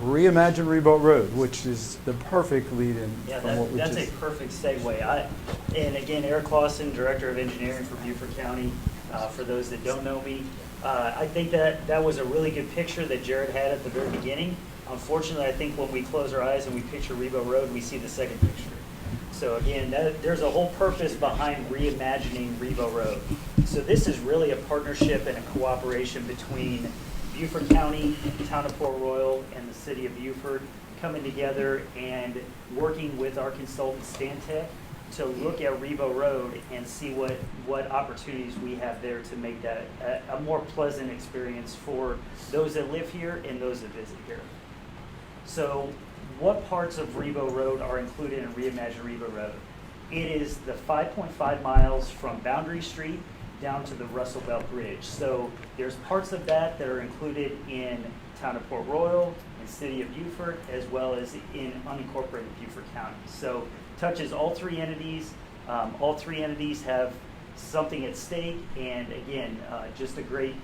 Reimagine Reboat Road, which is the perfect lead-in Yeah, from what we that's just... a perfect segue. And again, Eric Clausen, Director of Engineering for Beaufort County, for those that don't know me. I think that was a really good picture that Jared had at the very beginning. Unfortunately, I think when we close our eyes and we picture Rebo Road, we see the second picture. So again, there's a whole purpose behind reimagining Rebo Road. So this is really a partnership and a cooperation between Beaufort County, Town of Port Royal, and the City of Beaufort coming together and working with our consultant Stantec to look at Rebo Road and see what opportunities we have there to make that a more pleasant experience for those that live here and those that visit here. So what parts of Rebo Road are included in Reimagine Rebo Road? It is the 5.5 miles from Boundary Street down to the Russell Belt Bridge. So there's parts of that are included in Town of Port Royal and City of Beaufort, as well as in unincorporated Beaufort County. So touches all 3 entities. All 3 entities have something at stake, and again, just a great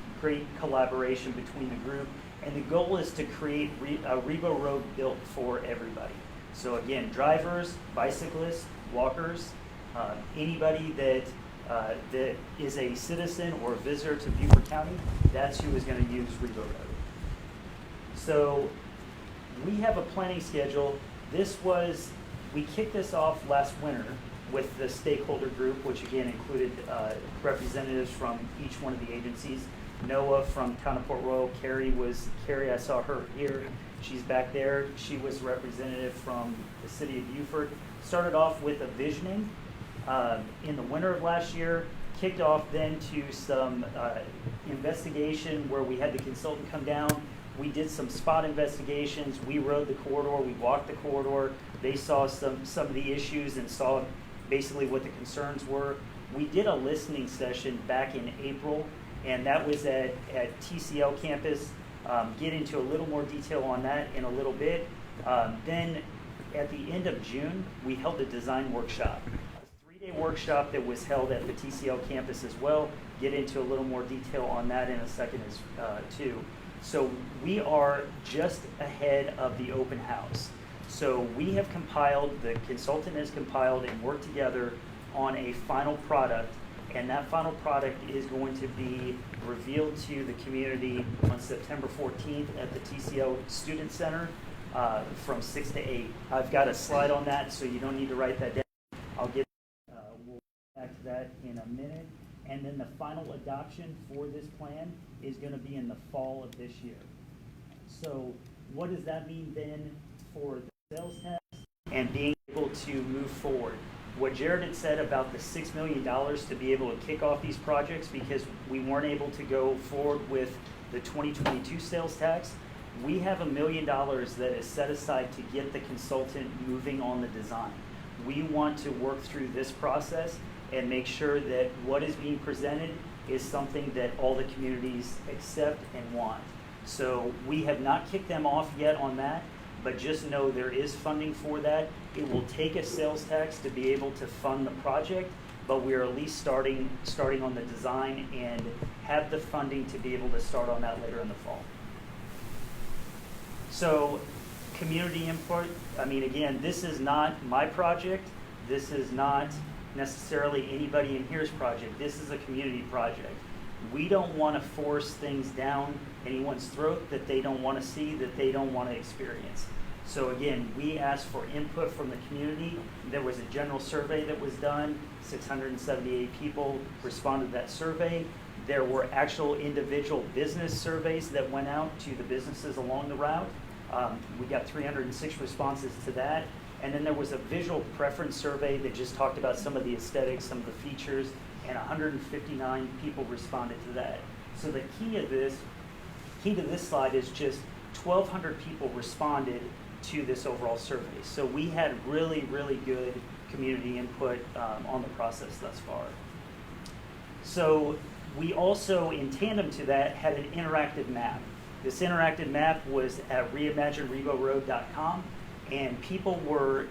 collaboration between the group. And the goal is to create a Rebo Road built for everybody. So again, drivers, bicyclists, walkers, anybody that is a citizen or a visitor to Beaufort County, that's who is going to use Rebo Road. So we have a planning schedule. We kicked this off last winter with the stakeholder group, which again included representatives from each one of the agencies. Noah from Town of Port Royal, Carrie, I saw her here. She's back there. She was representative from the city of Beaufort. Started off with a visioning in the winter of last year, kicked off then to some investigation where we had the consultant come down. We did some spot investigations. We rode the corridor. We walked the corridor. They saw some of the issues and saw basically what the concerns were. We did a listening session back in April, and that was at TCL campus. Get into a little more detail on that in a little bit. Then at the end of June, we held a design workshop. A 3-day workshop that was held at the TCL campus as well. Get into a little more detail on that in a second too. So we are just ahead of the open house. So we have compiled, the consultant has compiled and worked together on a final product, and that final product is going to be revealed to the community on September 14th at the TCL Student Center from 6 to 8. I've got a slide on that, so you don't need to write that down. We'll get back to that in a minute. And then the final adoption for this plan is going to be in the fall of this year. So what does that mean then for the sales tax and being able to move forward? What Jared had said about the $6 million to be able to kick off these projects because we weren't able to go forward with the 2022 sales tax, we have $1 million that is set aside to get the consultant moving on the design. We want to work through this process and make sure that what is being presented is something that all the communities accept and want. So we have not kicked them off yet on that, but just know there is funding for that. It will take a sales tax to be able to fund the project, but we are at least starting on the design and have the funding to be able to start on that later in the fall. So community input, I mean, again, this is not my project. This is not necessarily anybody in here's project. This is a community project. We don't want to force things down anyone's throat that they don't want to see, that they don't want to experience. So again, we asked for input from the community. There was a general survey that was done. 678 people responded to that survey. There were actual individual business surveys that went out to the businesses along the route. We got 306 responses to that. And then there was a visual preference survey that just talked about some of the aesthetics, some of the features, and 159 people responded to that. So the key to this slide is just 1,200 people responded to this overall survey. So we had really, really good community input on the process thus far. So we also, in tandem to that, had an interactive map. This interactive map was at reimaginereboroad.com. And people were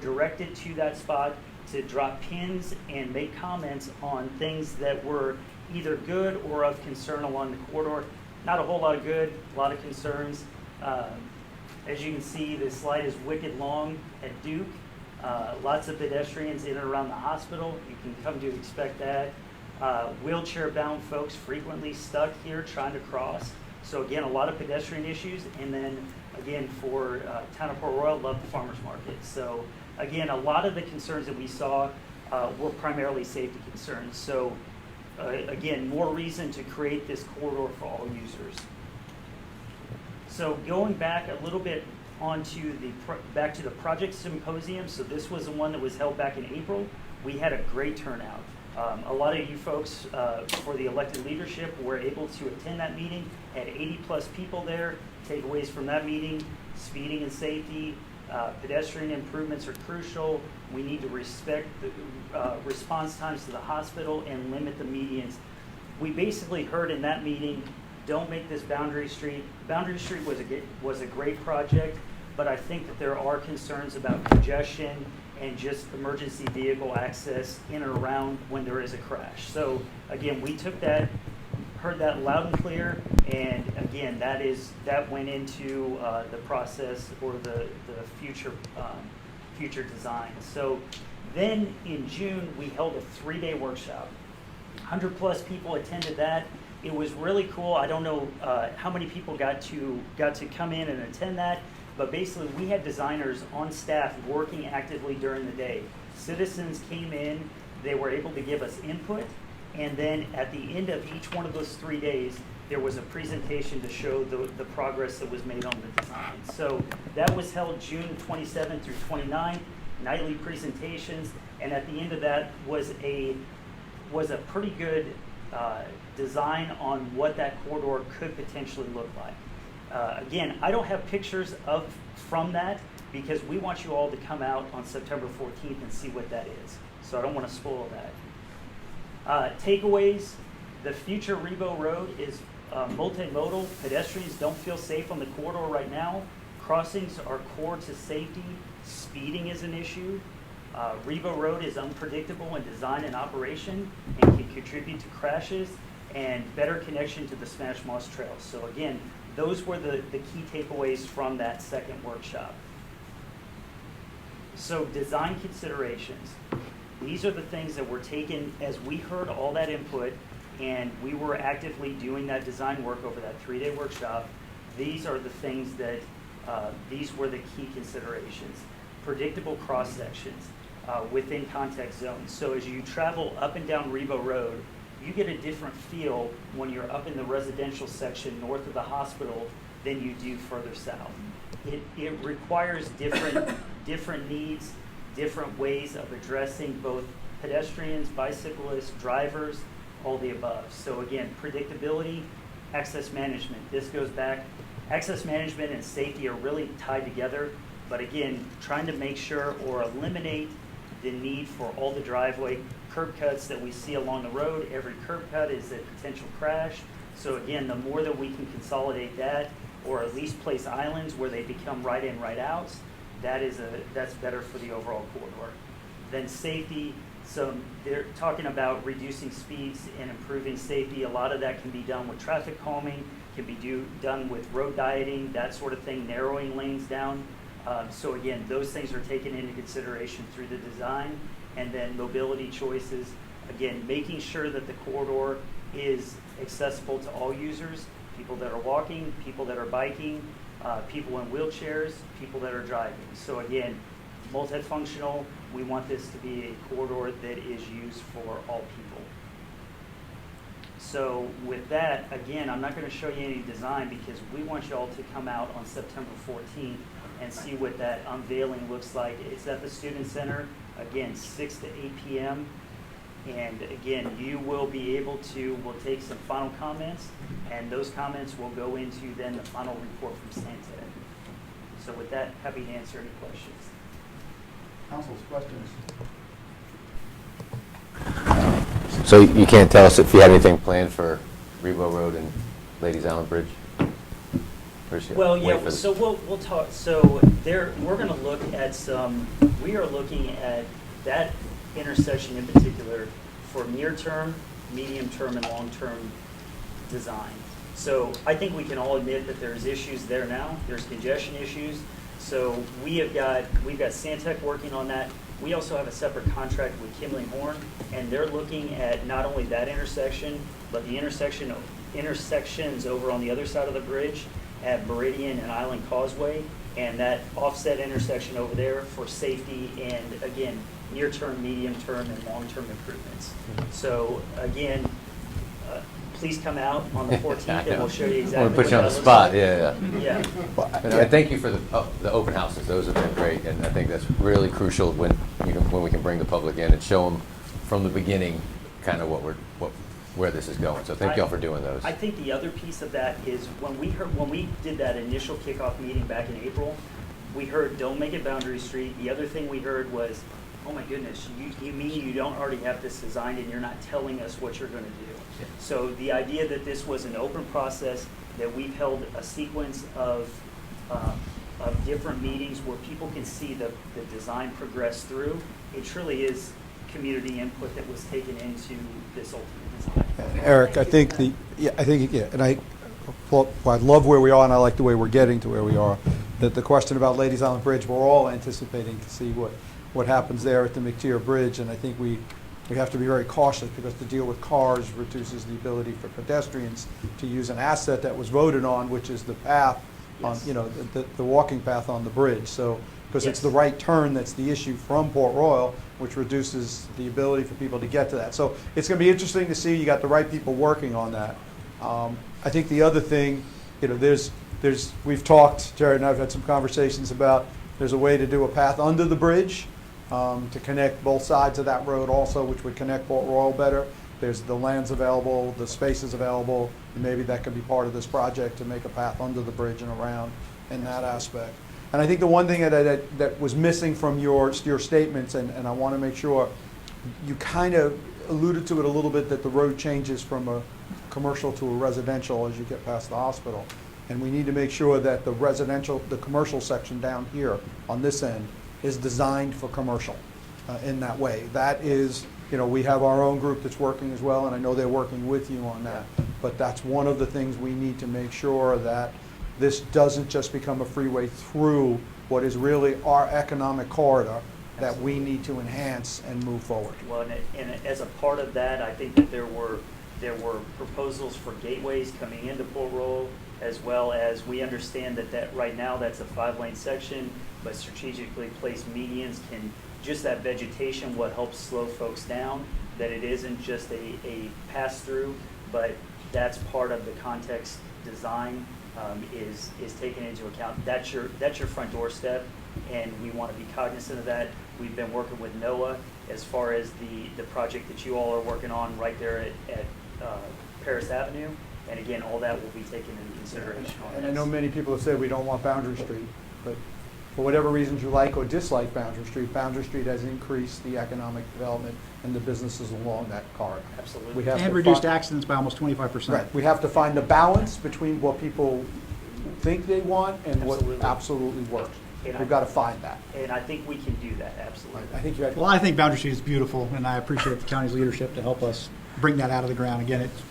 directed to that spot to drop pins and make comments on things that were either good or of concern along the corridor. Not a whole lot of good, a lot of concerns. As you can see, this slide is wicked long at Duke. Lots of pedestrians in and around the hospital. You can come to expect that. Wheelchair-bound folks frequently stuck here trying to cross. So again, a lot of pedestrian issues. And then again, for Town of Port Royal, love the farmers market. So again, a lot of the concerns that we saw were primarily safety concerns. So again, more reason to create this corridor for all users. So going back a little bit onto back to the project symposium. So this was the one that was held back in April. We had a great turnout. A lot of you folks for the elected leadership were able to attend that meeting, had 80 plus people there. Takeaways from that meeting: speeding and safety, pedestrian improvements are crucial. We need to respect the response times to the hospital and limit the medians. We basically heard in that meeting, don't make this Boundary Street. Boundary Street was a great project, but I think that there are concerns about congestion and just emergency vehicle access in or around when there is a crash. So again, we took that, heard that loud and clear, and again, that went into the process or the future design. So then in June, we held a 3-day workshop. 100+ people attended that. It was really cool. I don't know how many people got to come in and attend that, but basically we had designers on staff working actively during the day. Citizens came in, they were able to give us input, and then at the end of each one of those 3 days, there was a presentation to show the progress that was made on the design. So that was held June 27th through 29th, nightly presentations, and at the end of that was a pretty good design on what that corridor could potentially look like. Again, I don't have pictures from that because we want you all to come out on September 14th and see what that is. So I don't want to spoil that. Takeaways, the future Rebo Road is multimodal. Pedestrians don't feel safe on the corridor right now. Crossings are core to safety. Speeding is an issue. Rebo Road is unpredictable in design and operation and can contribute to crashes and better connection to the Spanish Moss Trail. So again, those were the key takeaways from that second workshop. So design considerations. These are the things that were taken as we heard all that input and we were actively doing that design work over that 3-day workshop. These are the things that, these were the key considerations. Predictable cross sections within context zones. So as you travel up and down Rebo Road, you get a different feel when you're up in the residential section north of the hospital than you do further south. It requires different needs, different ways of addressing both pedestrians, bicyclists, drivers, all the above. So again, predictability, access management. This goes back, access management and safety are really tied together, but again, trying to make sure or eliminate the need for all the driveway curb cuts that we see along the road. Every curb cut is a potential crash. So again, the more that we can consolidate that, or at least place islands where they become right in, right outs, that's better for the overall corridor. Then safety, so they're talking about reducing speeds and improving safety. A lot of that can be done with traffic calming, can be done with road dieting, that sort of thing, narrowing lanes down. So again, those things are taken into consideration through the design. And then mobility choices, again, making sure that the corridor is accessible to all users, people that are walking, people that are biking, people in wheelchairs, people that are driving. So again, multifunctional, we want this to be a corridor that is used for all people. So with that, again, I'm not going to show you any design because we want you all to come out on September 14th and see what that unveiling looks like. It's at the Student Center, again, 6 to 8 p.m. And again, you will be able to, we'll take some final comments, and those comments will go into then the final report from Santa. So with that, happy to answer any questions. Council's questions? So you can't tell us if you had anything planned for Rebo Road and Ladies Island Bridge? Well, yeah, so we'll talk, so we're going to look at we are looking at that intersection in particular for near-term, medium-term, and long-term design. So I think we can all admit that there's issues there now. There's congestion issues. So we've got Santec working on that. We also have a separate contract with Kimley Horn, and they're looking at not only that intersection, but the intersections over on the other side of the bridge at Meridian and Island Causeway, and that offset intersection over there for safety and, again, near-term, medium-term, and long-term improvements. So, again, please come out on the 14th, and we'll show you exactly I want to put you on the what that spot, looks yeah. like. Yeah. And thank you for the open houses. Those have been great, and I think that's really crucial when we can bring the public in and show them from the beginning kind of where this is going. So thank you all for doing those. I think the other piece of that is when we did that initial kickoff meeting back in April, we heard don't make it Boundary Street. The other thing we heard was, oh my goodness, you mean you don't already have this designed and you're not telling us what you're going to do. Yeah. So the idea that this was an open process, that we've held a sequence of of different meetings where people can see the design progress through. It truly is community input that was taken into this ultimate design. Eric, I think and I love where we are, and I like the way we're getting to where we are. That the question about Ladies Island Bridge, we're all anticipating to see what happens there at the McTier Bridge, and I think we have to be very cautious because to deal with cars reduces the ability for pedestrians to use an asset that was voted on, which is the path on, Yes. you know, the walking path on the bridge. So, because it's Yes. the right turn that's the issue from Port Royal, which reduces the ability for people to get to that. So it's going to be interesting to see. You got the right people working on that. I think the other thing, you know, we've talked, Jared and I've had some conversations about there's a way to do a path under the bridge to connect both sides of that road also, which would connect Port Royal better. There's the lands available, the spaces available, and maybe that could be part of this project to make a path under the bridge and around in that aspect. And I think the one thing that was missing from your statements, and I want to make sure, you kind of alluded to it a little bit, that the road changes from a commercial to a residential as you get past the hospital. And we need to make sure that the commercial section down here on this end is designed for commercial in that way. That is, you know, we have our own group that's working as well, and I know they're working with you on that. But that's one of the things we need to make sure, that this doesn't just become a freeway through what is really our economic corridor that we need to enhance and move forward. Well, and as a part of that, I think that there were proposals for gateways coming into Port Royal, as well as we understand that right now that's a 5-lane section, but strategically placed medians can, just that vegetation, what helps slow folks down, that it isn't just a pass-through, but that's part of the context design is taken into account. That's your front doorstep, and we want to be cognizant of that. We've been working with NOAA as far as the project that you all are working on right there at Paris Avenue, and again, all that will be taken into consideration on And I this. know many people have said we don't want Boundary Street, but for whatever reasons you like or dislike Boundary Street has increased the economic development and the businesses along that corridor. Absolutely. We have And to reduced find- accidents by almost 25%. Right, we have to find the balance between what people think they want and what Absolutely. absolutely works. And We've got to find that. And I think we can do that, absolutely. I think you had. Well, I think Boundary Street is beautiful, and I appreciate the county's leadership to help us bring that out of the ground. Again, it's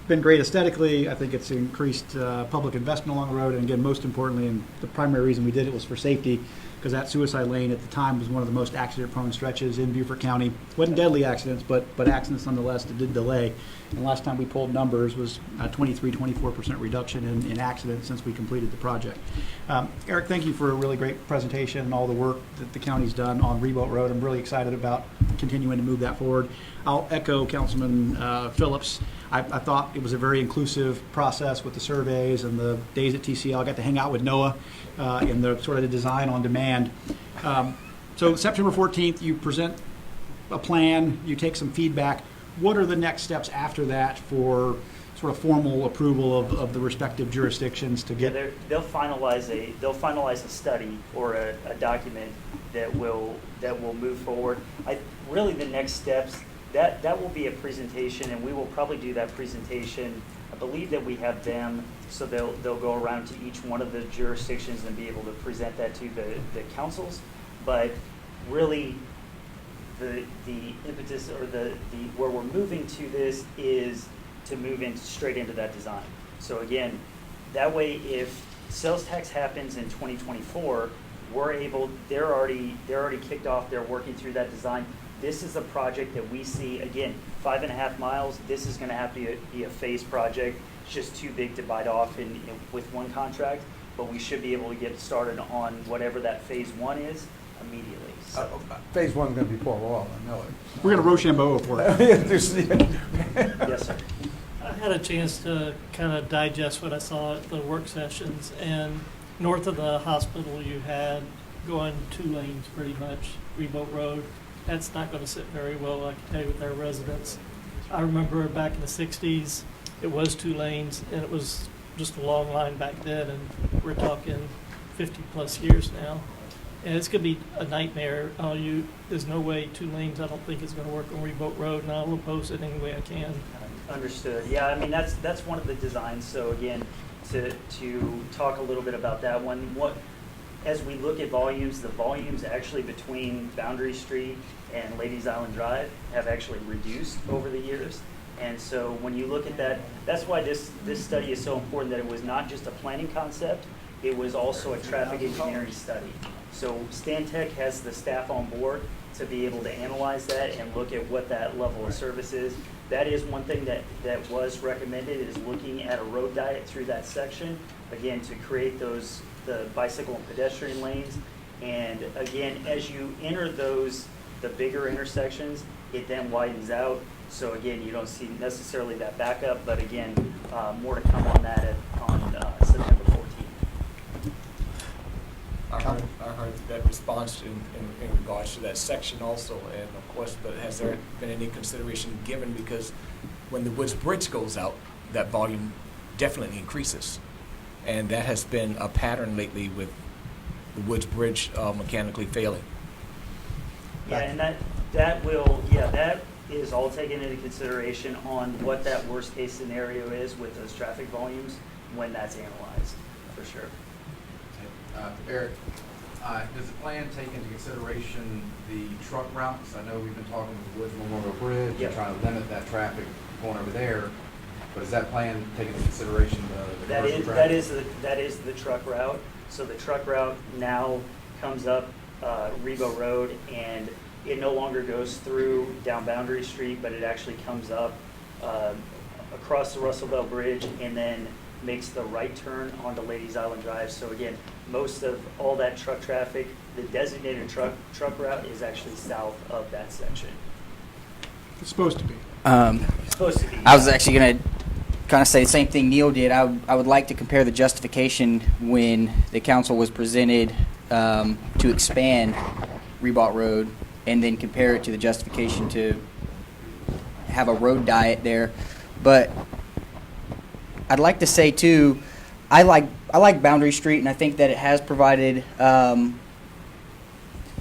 been great aesthetically. I think it's increased public investment along the road, and again, most importantly, and the primary reason we did it was for safety, because that suicide lane at the time was one of the most accident-prone stretches in Beaufort County. Wasn't deadly accidents, but accidents nonetheless that did delay. And last time we pulled numbers was 24% reduction in accidents since we completed the project. Eric, thank you for a really great presentation and all the work that the county's done on Riewoldt Road. I'm really excited about continuing to move that forward. I'll echo Councilman Phillips. I thought it was a very inclusive process with the surveys and the days at TCL. I got to hang out with Noah in the sort of the design on demand. So September 14th, you present a plan, you take some feedback. What are the next steps after that for sort of formal approval of the respective jurisdictions to Yeah, get? they'll finalize a study or a document that will move forward. Really the next steps, that will be a presentation, and we will probably do that presentation. I believe that we have them, so they'll go around to each one of the jurisdictions and be able to present that to the councils. But really, the impetus or the where we're moving to this is to move straight into that design. So again, that way, if sales tax happens in 2024, they're already kicked off. They're working through that design. This is a project that we see, again, 5.5 miles. This is going to have to be a phase project. It's just too big to bite off with one contract, but we should be able to get started on whatever that phase 1 is immediately. So, Phase 1 is going to be Port Royal, I know it. We're going to Rochambeau for it. yes, sir. I had a chance to kind of digest what I saw at the work sessions, and north of the hospital you had going 2 lanes pretty much, Riewoldt Road. That's not going to sit very well, I can tell you, with our residents. I remember back in the 60s, it was 2 lanes, and it was just a long line back then, and we're talking 50 plus years now. And it's going to be a nightmare. There's no way 2 lanes, I don't think, is going to work on Riewoldt Road, and I'll oppose it any way I can. Understood. Yeah, I mean, that's one of the designs. So again, to talk a little bit about that one, as we look at volumes, the volumes actually between Boundary Street and Ladies Island Drive have actually reduced over the years. And so when you look at that, that's why this study is so important, that it was not just a planning concept, it was also a traffic engineering study. So Stantec has the staff on board to be able to analyze that and look at what that level of service is. That is one thing that was recommended, is looking at a road diet through that section, again, to create the bicycle and pedestrian lanes. And again, as you enter the bigger intersections, it then widens out. So again, you don't see necessarily that backup, but again, more to come on that on September 14th. I heard that response in regards to that section also, and of course, but has there been any consideration given, because when the Woods Bridge goes out, that volume definitely increases, and that has been a pattern lately with the Woods Bridge mechanically failing. Yeah, and that is all taken into consideration on what that worst case scenario is with those traffic volumes when that's analyzed, for sure. Eric, does the plan take into consideration the truck routes? I know we've been talking with the Woods Memorial Bridge, Yep. and trying to limit that traffic going over there, but does that plan take into consideration the commercial traffic? That is the truck route. So the truck route now comes up Rebo Road, and it no longer goes through down Boundary Street, but it actually comes up across the Russell Bell Bridge and then makes the right turn onto Ladies Island Drive. So again, most of all that truck traffic, the designated truck route is actually south of that section. It's supposed to be. It's supposed to be. I was actually going to kind of say the same thing Neil did. I would like to compare the justification when the council was presented to expand Rebot Road, and then compare it to the justification to have a road diet there. But I'd like to say too, I like Boundary Street, and I think that it has provided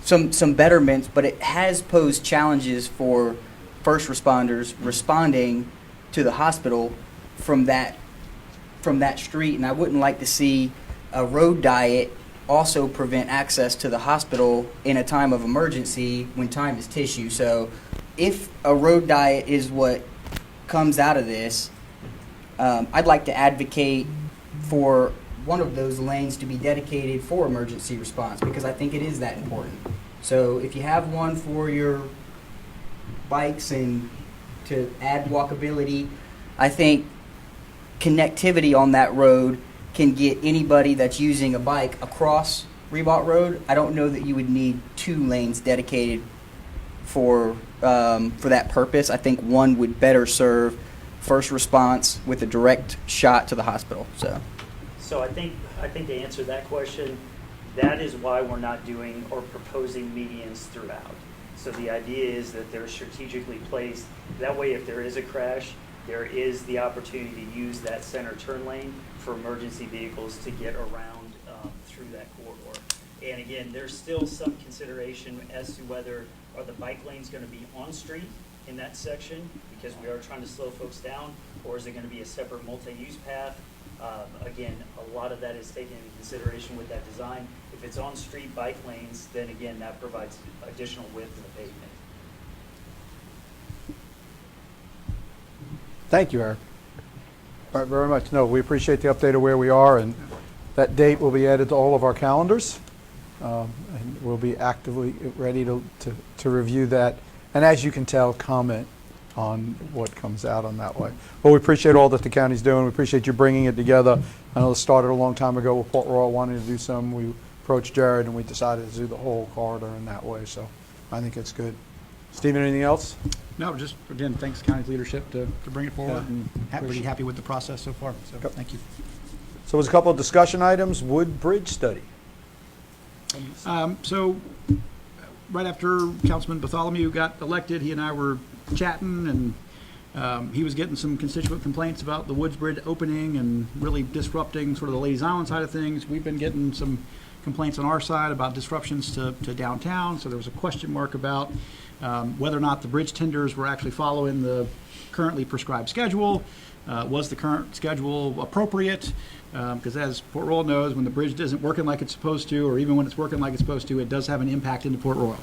some betterments, but it has posed challenges for first responders responding to the hospital from that street, and I wouldn't like to see a road diet also prevent access to the hospital in a time of emergency when time is tissue. So if a road diet is what comes out of this, I'd like to advocate for one of those lanes to be dedicated for emergency response, because I think it is that important. So if you have one for your bikes and to add walkability, I think connectivity on that road can get anybody that's using a bike across Rebot Road. I don't know that you would need 2 lanes dedicated for that purpose. I think one would better serve first response with a direct shot to the hospital. So I think to answer that question, that is why we're not doing or proposing medians throughout. So the idea is that they're strategically placed. That way, if there is a crash, there is the opportunity to use that center turn lane for emergency vehicles to get around through that corridor. And again, there's still some consideration as to whether are the bike lanes going to be on street in that section, because we are trying to slow folks down, or is it going to be a separate multi-use path? Again, a lot of that is taken into consideration with that design. If it's on street bike lanes, then again, that provides additional width in the pavement. Thank you, Eric. Very much. No, we appreciate the update of where we are, and that date will be added to all of our calendars. And we'll be actively ready to review that. And as you can tell, comment on what comes out on that way. Well, we appreciate all that the county's doing. We appreciate you bringing it together. I know it started a long time ago with Port Royal wanting to do some. We approached Jared and we decided to do the whole corridor in that way. So I think it's good. Stephen, anything else? No, just, again, thanks county's leadership to bring it forward, and really happy with the process so far. So Yep. thank you. So there's a couple of discussion items. Wood Bridge study. So right after Councilman Bartholomew got elected, he and I were chatting, and he was getting some constituent complaints about the Woods Bridge opening and really disrupting sort of the Ladies Island side of things. We've been getting some complaints on our side about disruptions to downtown, so there was a question mark about whether or not the bridge tenders were actually following the currently prescribed schedule? Was the current schedule appropriate? Because as Port Royal knows, when the bridge isn't working like it's supposed to, or even when it's working like it's supposed to, it does have an impact into Port Royal.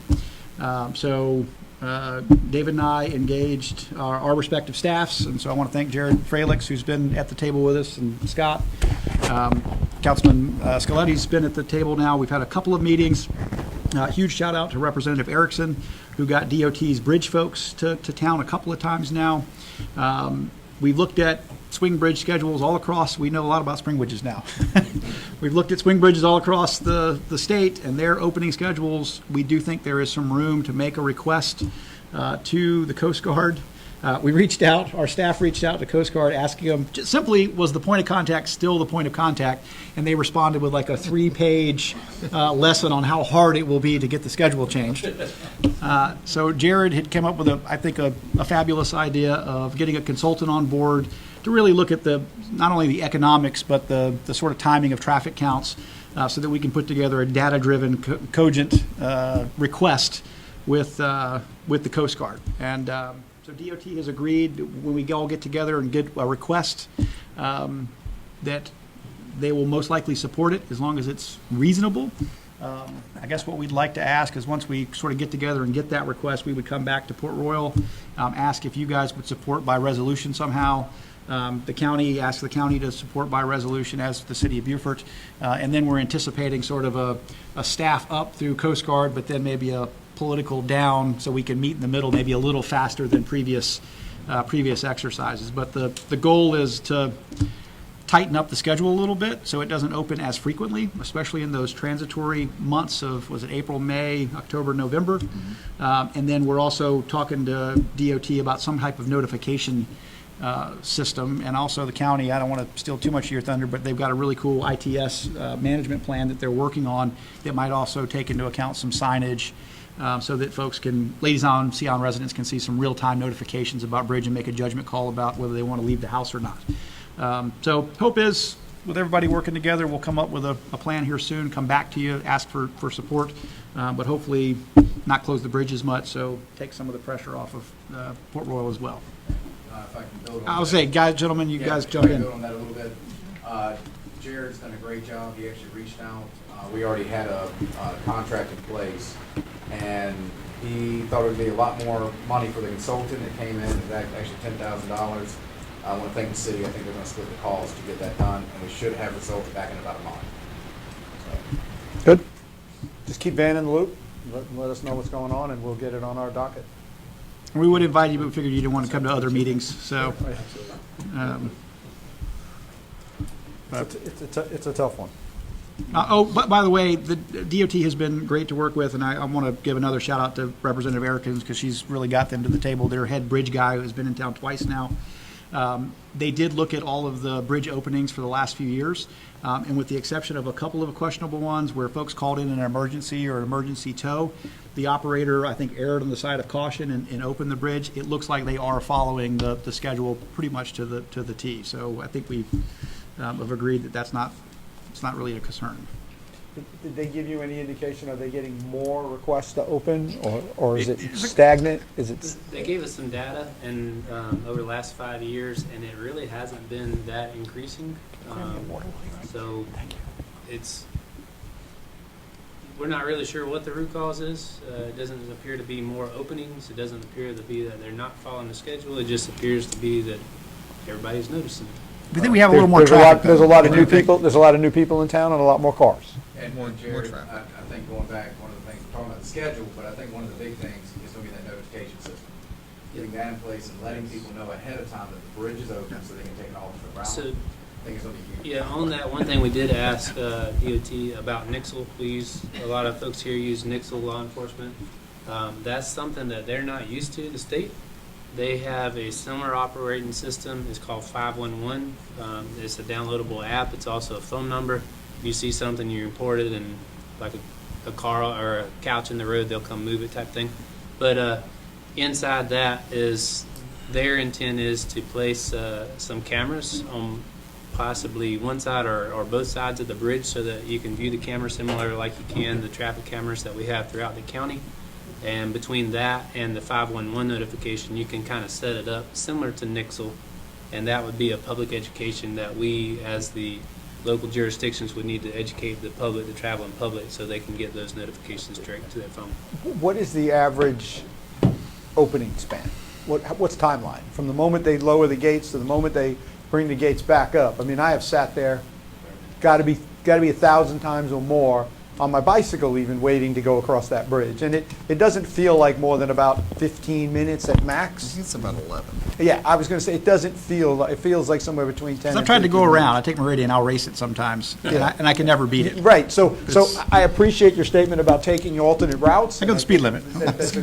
So David and I engaged our respective staffs, and so I want to thank Jared Fralix, who's been at the table with us, and Scott. Councilman Scoletti's been at the table now. We've had a couple of meetings. Huge shout out to Representative Erickson, who got DOT's bridge folks to town a couple of times now. We've looked at swing bridge schedules all across. We know a lot about spring bridges now. We've looked at swing bridges all across the state and their opening schedules. We do think there is some room to make a request to the Coast Guard. We reached out, our staff reached out to Coast Guard asking them, just simply, was the point of contact still the point of contact? And they responded with like a 3-page lesson on how hard it will be to get the schedule changed. So Jared had come up with, I think, a fabulous idea of getting a consultant on board to really look at not only the economics, but the sort of timing of traffic counts so that we can put together a data-driven, cogent request with the Coast Guard. And so DOT has agreed when we all get together and get a request that they will most likely support it as long as it's reasonable. I guess what we'd like to ask is once we sort of get together and get that request, we would come back to Port Royal, ask if you guys would support by resolution somehow. The county, ask the county to support by resolution as the city of Beaufort. And then we're anticipating sort of a staff up through Coast Guard, but then maybe a political down so we can meet in the middle, maybe a little faster than previous exercises. But the goal is to tighten up the schedule a little bit so it doesn't open as frequently, especially in those transitory months of, was it April, May, October, November? And then we're also talking to DOT about some type of notification system, and also the county. I don't want to steal too much of your thunder, but they've got a really cool ITS management plan that they're working on that might also take into account some signage so that folks can, liaison residents can see some real-time notifications about bridge and make a judgment call about whether they want to leave the house or not. So hope is, with everybody working together, we'll come up with a plan here soon, come back to you, ask for support, but hopefully not close the bridge as much, so take some of the pressure off of Port Royal as well. If I can build on I'll that. say, guys, gentlemen, you guys if jump I can in. build on that a little bit. Jared's done a great job. He actually reached out. We already had a contract in place, and he thought it would be a lot more money for the consultant. It came in at actually $10,000. I want to thank the city. I think they're going to split the cost to get that done, and we should have results back in about a month. Good. Just keep Van in the loop. Let us know what's going on, and we'll get it on our docket. We would invite you, but we figured you didn't want to come to other meetings, so. It's a tough one. But by the way, the DOT has been great to work with, and I want to give another shout out to Representative Erickson because she's really got them to the table. Their head bridge guy, who has been in town twice now. They did look at all of the bridge openings for the last few years, and with the exception of a couple of questionable ones where folks called in an emergency or an emergency tow, the operator, I think, erred on the side of caution and opened the bridge. It looks like they are following the schedule pretty much to the T. So I think we have agreed that it's not really a concern. Did they give you any indication? Are they getting more requests to open, or is it stagnant? Is it? They gave us some data, and over the last 5 years, and it really hasn't been that increasing. So we're not really sure what the root cause is. It doesn't appear to be more openings. It doesn't appear to be that they're not following the schedule. It just appears to be that everybody's noticing it. I think we have a little more traffic. There's a lot of new people. There's a lot of new people in town, and a lot more cars. And Jared, I think going back, one of the things, we're talking about the schedule, but I think one of the big things is going to be that notification system. Getting that in place and letting people know ahead of time that the bridge is open so they can take an alternate route. So, I think it's going to be huge. yeah, on that one thing we did ask DOT about Nixle. We use, a lot of folks here use Nixle law enforcement. That's something that they're not used to, the state. They have a similar operating system. It's called 511. It's a downloadable app. It's also a phone number. If you see something, you report it, and like a car or a couch in the road, they'll come move it type thing. But inside that is their intent is to place some cameras on possibly one side or both sides of the bridge so that you can view the camera similar like you can the traffic cameras that we have throughout the county. And between that and the 511 notification, you can kind of set it up similar to Nixle. And that would be a public education that we, as the local jurisdictions, would need to educate the public, the traveling public, so they can get those notifications direct to their phone. What is the average opening span? What's timeline? From the moment they lower the gates to the moment they bring the gates back up? I mean, I have sat there, got to be 1,000 times or more on my bicycle even, waiting to go across that bridge. And it doesn't feel like more than about 15 minutes at I max. think it's about 11. Yeah, I was going to say, it doesn't feel, it feels like somewhere between 10 and 'Cause I've tried to 15 go around. I minutes. take Meridian, I'll race it sometimes, Yeah. and I can never beat it. Right, so I appreciate your statement about taking alternate routes. I go the speed limit. That's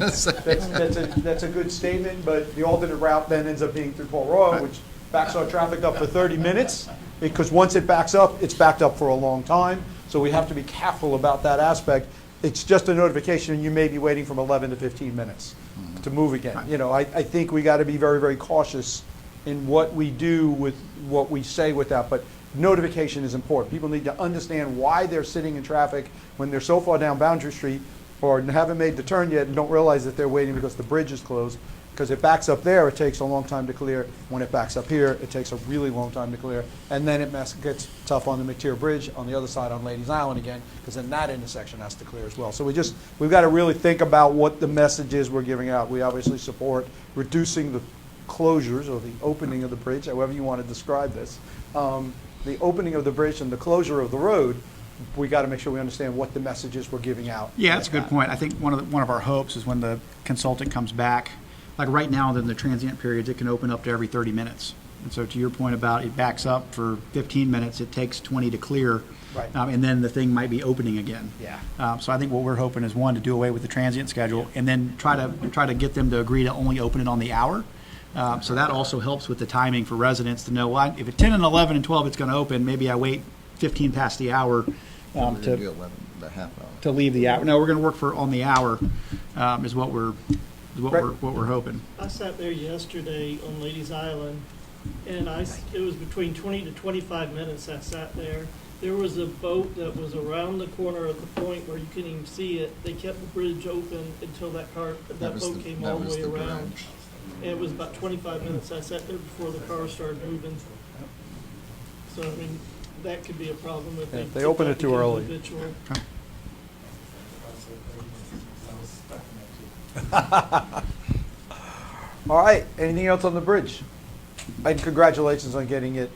a good statement, but the alternate route then ends up being through Port Royal, which backs our traffic up for 30 minutes, because once it backs up, it's backed up for a long time. So we have to be careful about that aspect. It's just a notification, and you may be waiting from 11 to 15 minutes to move again. You know, I think we got to be very, very cautious in what we do with what we say with that, but notification is important. People need to understand why they're sitting in traffic when they're so far down Boundary Street or haven't made the turn yet and don't realize that they're waiting because the bridge is closed. Because it backs up there, it takes a long time to clear. When it backs up here, it takes a really long time to clear. And then it gets tough on the McTier Bridge on the other side on Ladies Island again, because then that intersection has to clear as well. So we've got to really think about what the message is we're giving out. We obviously support reducing the closures or the opening of the bridge, however you want to describe this. The opening of the bridge and the closure of the road, we got to make sure we understand what the messages we're giving out. Yeah, that's a good point. I think one of our hopes is when the consultant comes back, like right now, in the transient periods, it can open up to every 30 minutes. And so to your point about it backs up for 15 minutes, it takes 20 to clear. Right. And then the thing might be opening again. Yeah. So I think what we're hoping is, one, to do away with the transient schedule, and then try to get them to agree to only open it on the hour. So that also helps with the timing for residents to know, well, if at 10 and 11 and 12 it's going to open, maybe I wait 15 past the hour We're going to do to 11, the half hour. leave the hour. No, we're going to work on the hour, is what we're Right. what we're hoping. I sat there yesterday on Ladies Island, and it was between 20 to 25 minutes I sat there. There was a boat that was around the corner at the point where you couldn't even see it. They kept the bridge open until that boat came all the way around. And it was about 25 minutes I sat there before the car started moving. So, I mean, that could be a problem if Yeah, they. if they open it too early. Habitual. All right, anything else on the bridge? And congratulations on getting it.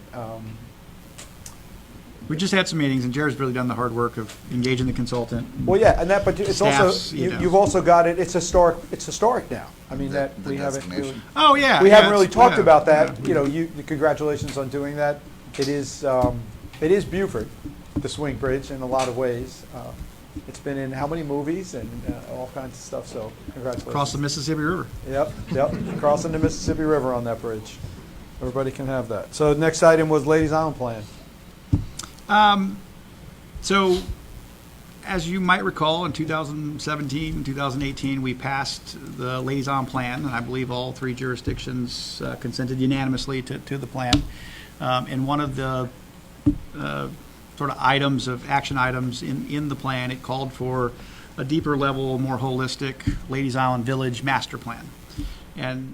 We just had some meetings, and Jared's really done the hard work of engaging the consultant. Well, yeah, and that, but it's also, Staffs, you know. you've also got it, it's historic now. I mean, that, The we haven't really, designation. Oh, yeah. we yeah, haven't really it's- talked yeah, about that. yeah. You know, congratulations on doing that. It is Buford, the swing bridge, in a lot of ways. It's been in how many movies and all kinds of stuff, so congratulations. Across the Mississippi River. Yep, crossing the Mississippi River on that bridge. Everybody can have that. So next item was Ladies Island Plan. So, as you might recall, in 2017, 2018, we passed the Ladies On Plan, and I believe all three jurisdictions consented unanimously to the plan. And one of the sort of action items in the plan, it called for a deeper level, more holistic Ladies Island Village master plan. And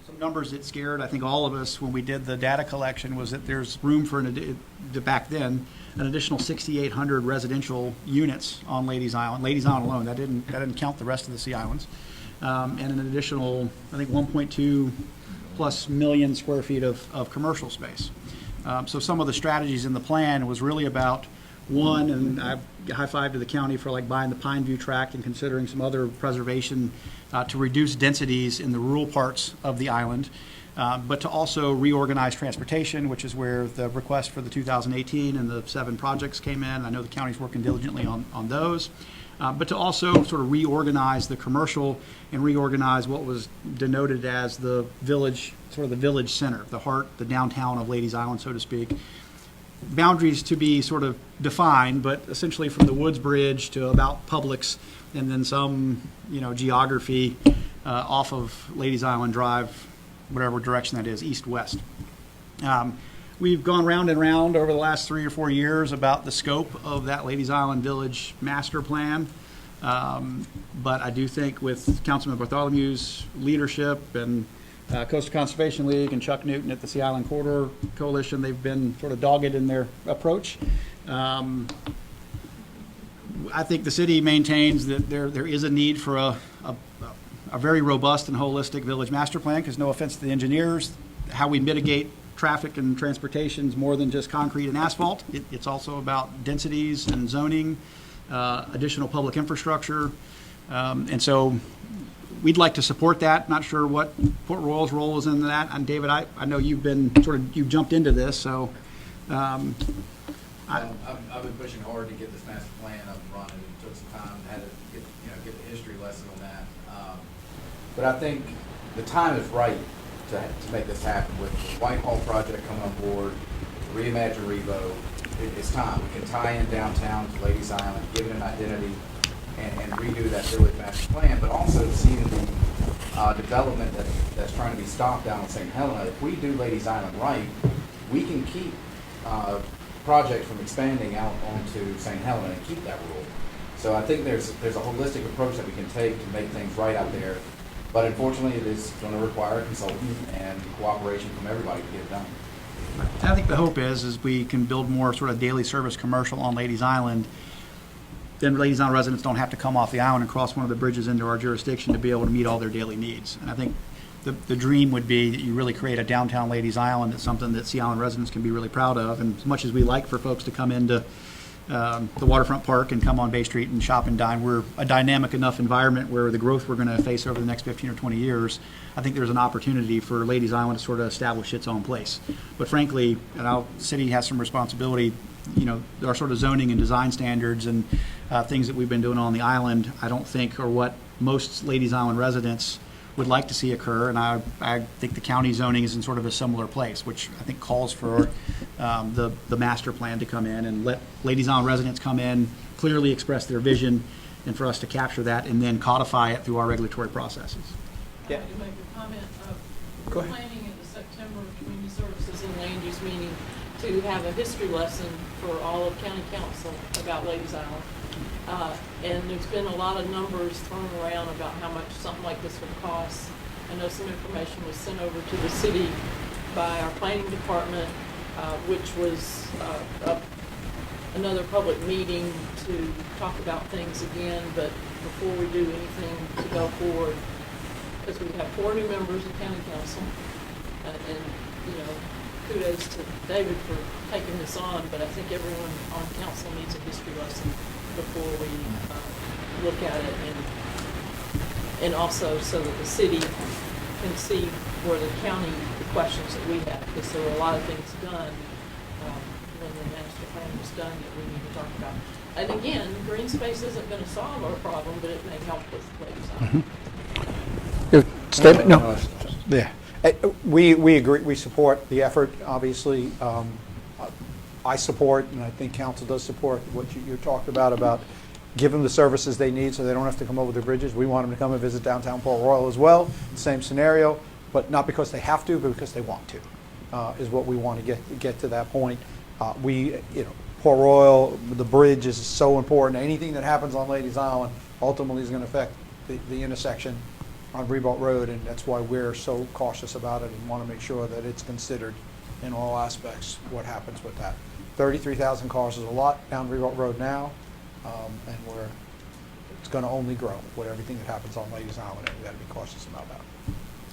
some numbers that scared, I think, all of us when we did the data collection was that there's room for back then an additional 6,800 residential units on Ladies Island. Ladies Island alone, that didn't count the rest of the Sea Islands, and an additional, I think, 1.2 plus million square feet of commercial space. So some of the strategies in the plan was really about, one, and I high five to the county for buying the Pine View tract and considering some other preservation to reduce densities in the rural parts of the island, but to also reorganize transportation, which is where the request for the 2018 and the 7 projects came in. I know the county's working diligently on those. But to also sort of reorganize the commercial and reorganize what was denoted as the village, sort of the village center, the heart, the downtown of Ladies Island, so to speak. Boundaries to be sort of defined, but essentially from the Woods Bridge to about Publix, and then some, geography off of Ladies Island Drive, whatever direction that is, east-west. We've gone round and round over the last 3 or 4 years about the scope of that Ladies Island Village master plan. But I do think with Councilman Bartholomew's leadership and Coastal Conservation League and Chuck Newton at the Sea Island Corridor Coalition, they've been sort of dogged in their approach. I think the city maintains that there is a need for a very robust and holistic village master plan, because no offense to the engineers, how we mitigate traffic and transportation is more than just concrete and asphalt. It's also about densities and zoning, additional public infrastructure. And so we'd like to support that. Not sure what Port Royal's role is in that. And David, I know you've jumped into this, so. I've been pushing hard to get this master plan up and running. It took some time, had to get the history lesson on that. But I think the time is right to make this happen. With the Whitehall project coming on board, Reimagine Revo, it's time. We can tie in downtown to Ladies Island, give it an identity, and redo that village master plan, but also seeing the development that's trying to be stopped down in St. Helena. If we do Ladies Island right, we can keep projects from expanding out onto St. Helena and keep that rule. So I think there's a holistic approach that we can take to make things right out there. But unfortunately, it is going to require a consultant and cooperation from everybody to get it done. I think the hope is we can build more sort of daily service commercial on Ladies Island. Then Ladies Island residents don't have to come off the island and cross one of the bridges into our jurisdiction to be able to meet all their daily needs. And I think the dream would be that you really create a downtown Ladies Island. It's something that Sea Island residents can be really proud of. And as much as we like for folks to come into the waterfront park and come on Bay Street and shop and dine, we're a dynamic enough environment where the growth we're going to face over the next 15 or 20 years, I think there's an opportunity for Ladies Island to sort of establish its own place. But frankly, the city has some responsibility. Our sort of zoning and design standards and things that we've been doing on the island, I don't think are what most Ladies Island residents would like to see occur, and I think the county zoning is in sort of a similar place, which I think calls for the master plan to come in and let Ladies Island residents come in, clearly express their vision, and for us to capture that and then codify it through our regulatory processes. Yeah. I'd like to make a comment. Go We're ahead. planning at the September Community Services and Land Use meeting to have a history lesson for all of County Council about Ladies Island. And there's been a lot of numbers thrown around about how much something like this would cost. I know some information was sent over to the city by our planning department, which was another public meeting to talk about things again. But before we do anything to go forward, because we have 4 new members of County Council, and kudos to David for taking this on, but I think everyone on council needs a history lesson before we look at it, and also so that the city can see where the county, the questions that we have, because there were a lot of things done when the master plan was done that we need to talk about. And again, green space isn't going to solve our problem, but it may help with Ladies Island. Statement? No. Yeah. We agree, we support the effort, obviously. I support, and I think council does support what you talked about give them the services they need so they don't have to come over the bridges. We want them to come and visit downtown Port Royal as well, same scenario, but not because they have to, but because they want to, is what we want to get to that point. Port Royal, the bridge is so important. Anything that happens on Ladies Island ultimately is going to affect the intersection on Ribault Road, and that's why we're so cautious about it and want to make sure that it's considered in all aspects what happens with that. 33,000 cars is a lot down Ribault Road now, and it's going to only grow with everything that happens on Ladies Island, and we've got to be cautious about that.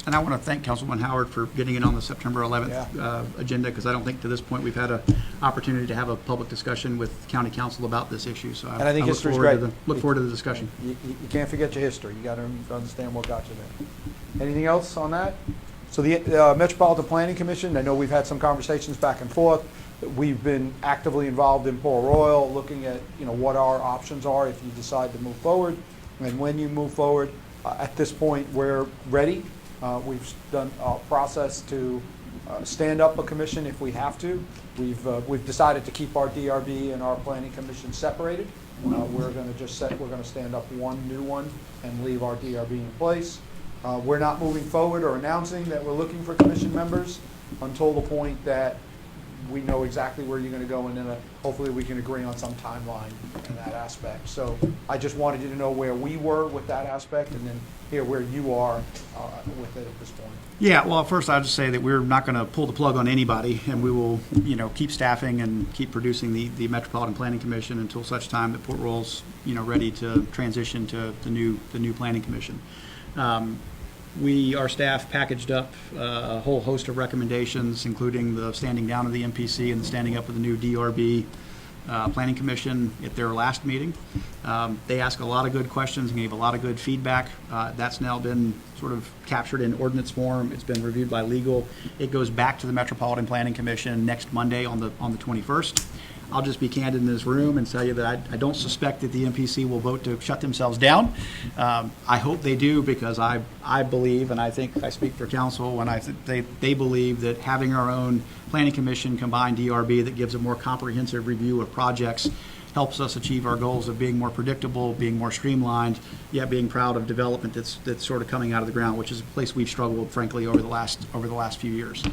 And I want to thank Councilman Howard for getting it on the September 11th agenda, because I don't think to this point we've had an opportunity to have a public discussion with County Council about this issue. So And I think history's look great. forward to the discussion. You can't forget your history. You got to understand what got you there. Anything else on that? So the Metropolitan Planning Commission, I know we've had some conversations back and forth. We've been actively involved in Port Royal, looking at what our options are if you decide to move forward, and when you move forward. At this point, we're ready. We've done a process to stand up a commission if we have to. We've decided to keep our DRB and our Planning Commission separated. We're going to stand up one new one and leave our DRB in place. We're not moving forward or announcing that we're looking for commission members until the point that we know exactly where you're going to go, and then hopefully we can agree on some timeline in that aspect. So I just wanted you to know where we were with that aspect, and then hear where you are with it at this point. Yeah, well, first I'll just say that we're not going to pull the plug on anybody, and we will, keep staffing and keep producing the Metropolitan Planning Commission until such time that Port Royal's, ready to transition to the new Planning Commission. Our staff packaged up a whole host of recommendations, including the standing down of the MPC and the standing up of the new DRB Planning Commission at their last meeting. They asked a lot of good questions and gave a lot of good feedback. That's now been sort of captured in ordinance form. It's been reviewed by legal. It goes back to the Metropolitan Planning Commission next Monday on the 21st. I'll just be candid in this room and tell you that I don't suspect that the MPC will vote to shut themselves down. I hope they do, because I believe, and I think I speak for council when I think they believe that having our own Planning Commission combined DRB that gives a more comprehensive review of projects helps us achieve our goals of being more predictable, being more streamlined, yet being proud of development that's sort of coming out of the ground, which is a place we've struggled, frankly, over the last few years.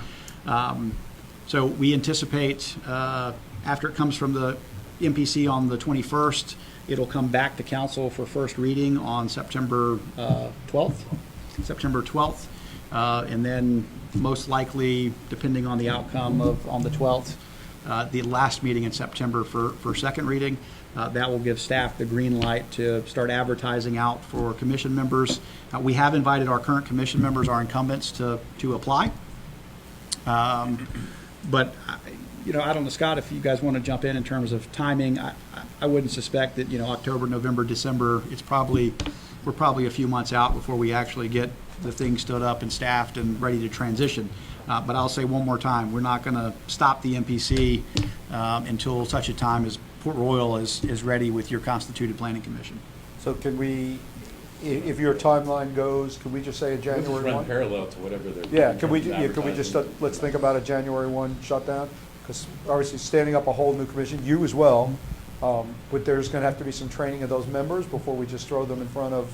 So we anticipate, after it comes from the MPC on the 21st, it'll come back to council for first reading on September 12th. And then most likely, depending on the outcome on the 12th, the last meeting in September for second reading. That will give staff the green light to start advertising out for commission members. We have invited our current commission members, our incumbents, to apply. But I don't know, Scott, if you guys want to jump in terms of timing. I wouldn't suspect that, October, November, December, we're probably a few months out before we actually get the thing stood up and staffed and ready to transition. But I'll say one more time, we're not going to stop the MPC until such a time as Port Royal is ready with your constituted planning commission. So can we, if your timeline goes, could we just say a January 1? Run parallel to whatever they're. Yeah, could we just, let's think about a January 1 shutdown? Because obviously standing up a whole new commission, you as well, but there's going to have to be some training of those members before we just throw them in front of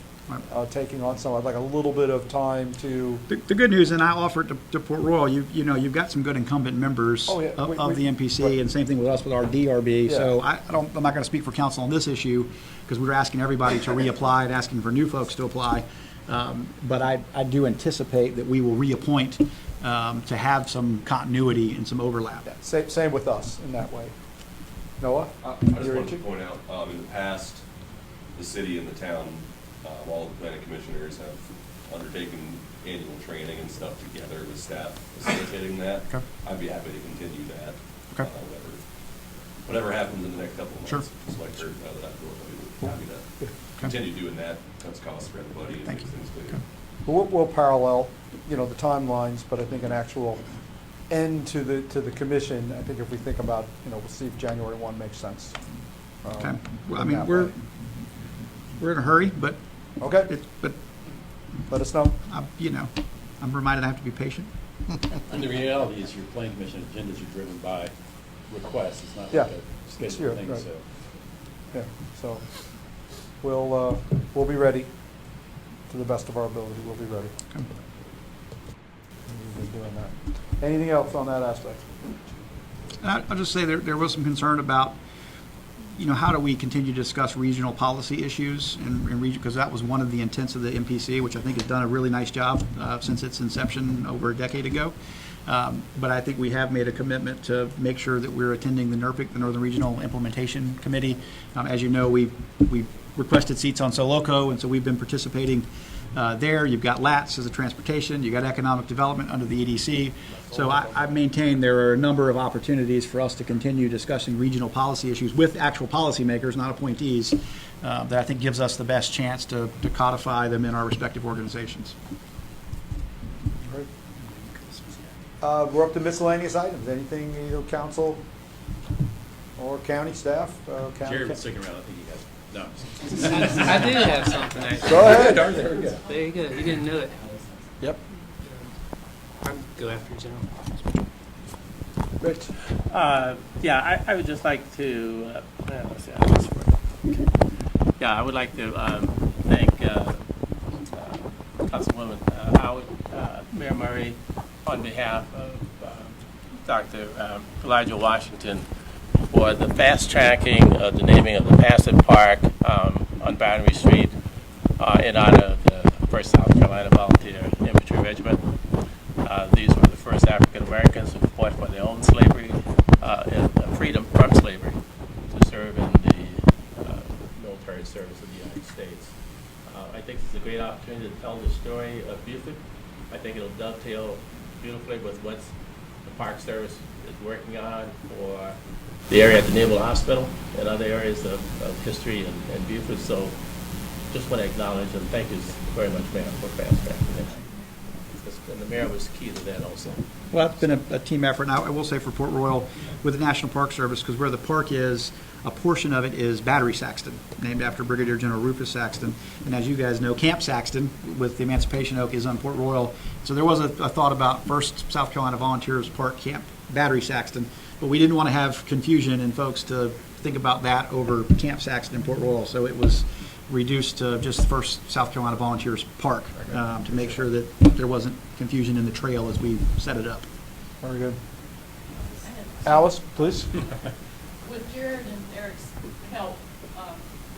taking on some. I'd like a little bit of time to. The good news, and I offer it to Port Royal, you've got some good incumbent members of the MPC, right. And same thing with us with our DRB. Yeah. So I'm not going to speak for council on this issue, because we're asking everybody to reapply and asking for new folks to apply. But I do anticipate that we will reappoint to have some continuity and some overlap. Yeah, same with us in that way. Noah? I just wanted to point out, in the past, the city and the town, all the planning commissioners have undertaken annual training and stuff together with staff facilitating that. Okay. I'd be happy to continue that. Okay. Whatever happens in the next couple of months. Sure. Just like Kurt, that I'd be happy to continue doing that. That's cost for everybody. And Thank you. things clear. Okay. We'll parallel, the timelines, but I think an actual end to the commission, I think if we think about, we'll see if January 1 makes sense. Okay. Well, I mean, we're in a hurry, but okay. But let us know. I'm reminded I have to be patient. And the reality is your planning commission agendas are driven by requests. It's not Yeah. like a scheduled thing. Right. So Yeah. So we'll be ready to the best of our ability. We'll be ready. Okay. We've been doing that. Anything else on that aspect? I'll just say there was some concern about, how do we continue to discuss regional policy issues in region, because that was one of the intents of the MPC, which I think has done a really nice job since its inception over a decade ago. But I think we have made a commitment to make sure that we're attending the NRPC, the Northern Regional Implementation Committee. As you know, we requested seats on SoLoco, and so we've been participating there. You've got LATS as a transportation, you've got economic development under the EDC. So I maintain there are a number of opportunities for us to continue discussing regional policy issues with actual policymakers, not appointees, that I think gives us the best chance to codify them in our respective organizations. We're up to miscellaneous items. Anything, council or county staff? Jared was sticking around. I think he has. No. I did have something, actually. Go ahead. There we go. There you go. You didn't know it. Yep. I'll go after General. Rich. Yeah, I would just like to, I would like to thank Councilwoman Howard, Mayor Murray, on behalf of Dr. Elijah Washington for the fast tracking of the naming of the Bassett Park on Boundary Street in honor of the 1st South Carolina Volunteer Infantry Regiment. These were the first African Americans who fought for their own slavery and freedom from slavery to serve in the military service of the United States. I think it's a great opportunity to tell the story of Beaufort. I think it'll dovetail beautifully with what the Park Service is working on for the area at the Naval Hospital and other areas of history in Beaufort. So just want to acknowledge and thank you very much, Mayor, for fast tracking it. And the mayor was key to that also. Well, it's been a team effort. Now, I will say for Port Royal, with the National Park Service, because where the park is, a portion of it is Battery Saxton, named after Brigadier General Rufus Saxton. And as you guys know, Camp Saxton with the Emancipation Oak is on Port Royal. So there was a thought about first South Carolina Volunteers Park Camp Battery Saxton, but we didn't want to have confusion and folks to think about that over Camp Saxton in Port Royal. So it was reduced to just first South Carolina Volunteers Park to make sure that there wasn't confusion in the trail as we set it up. Very good. Alice, please. With Jared and Eric's help,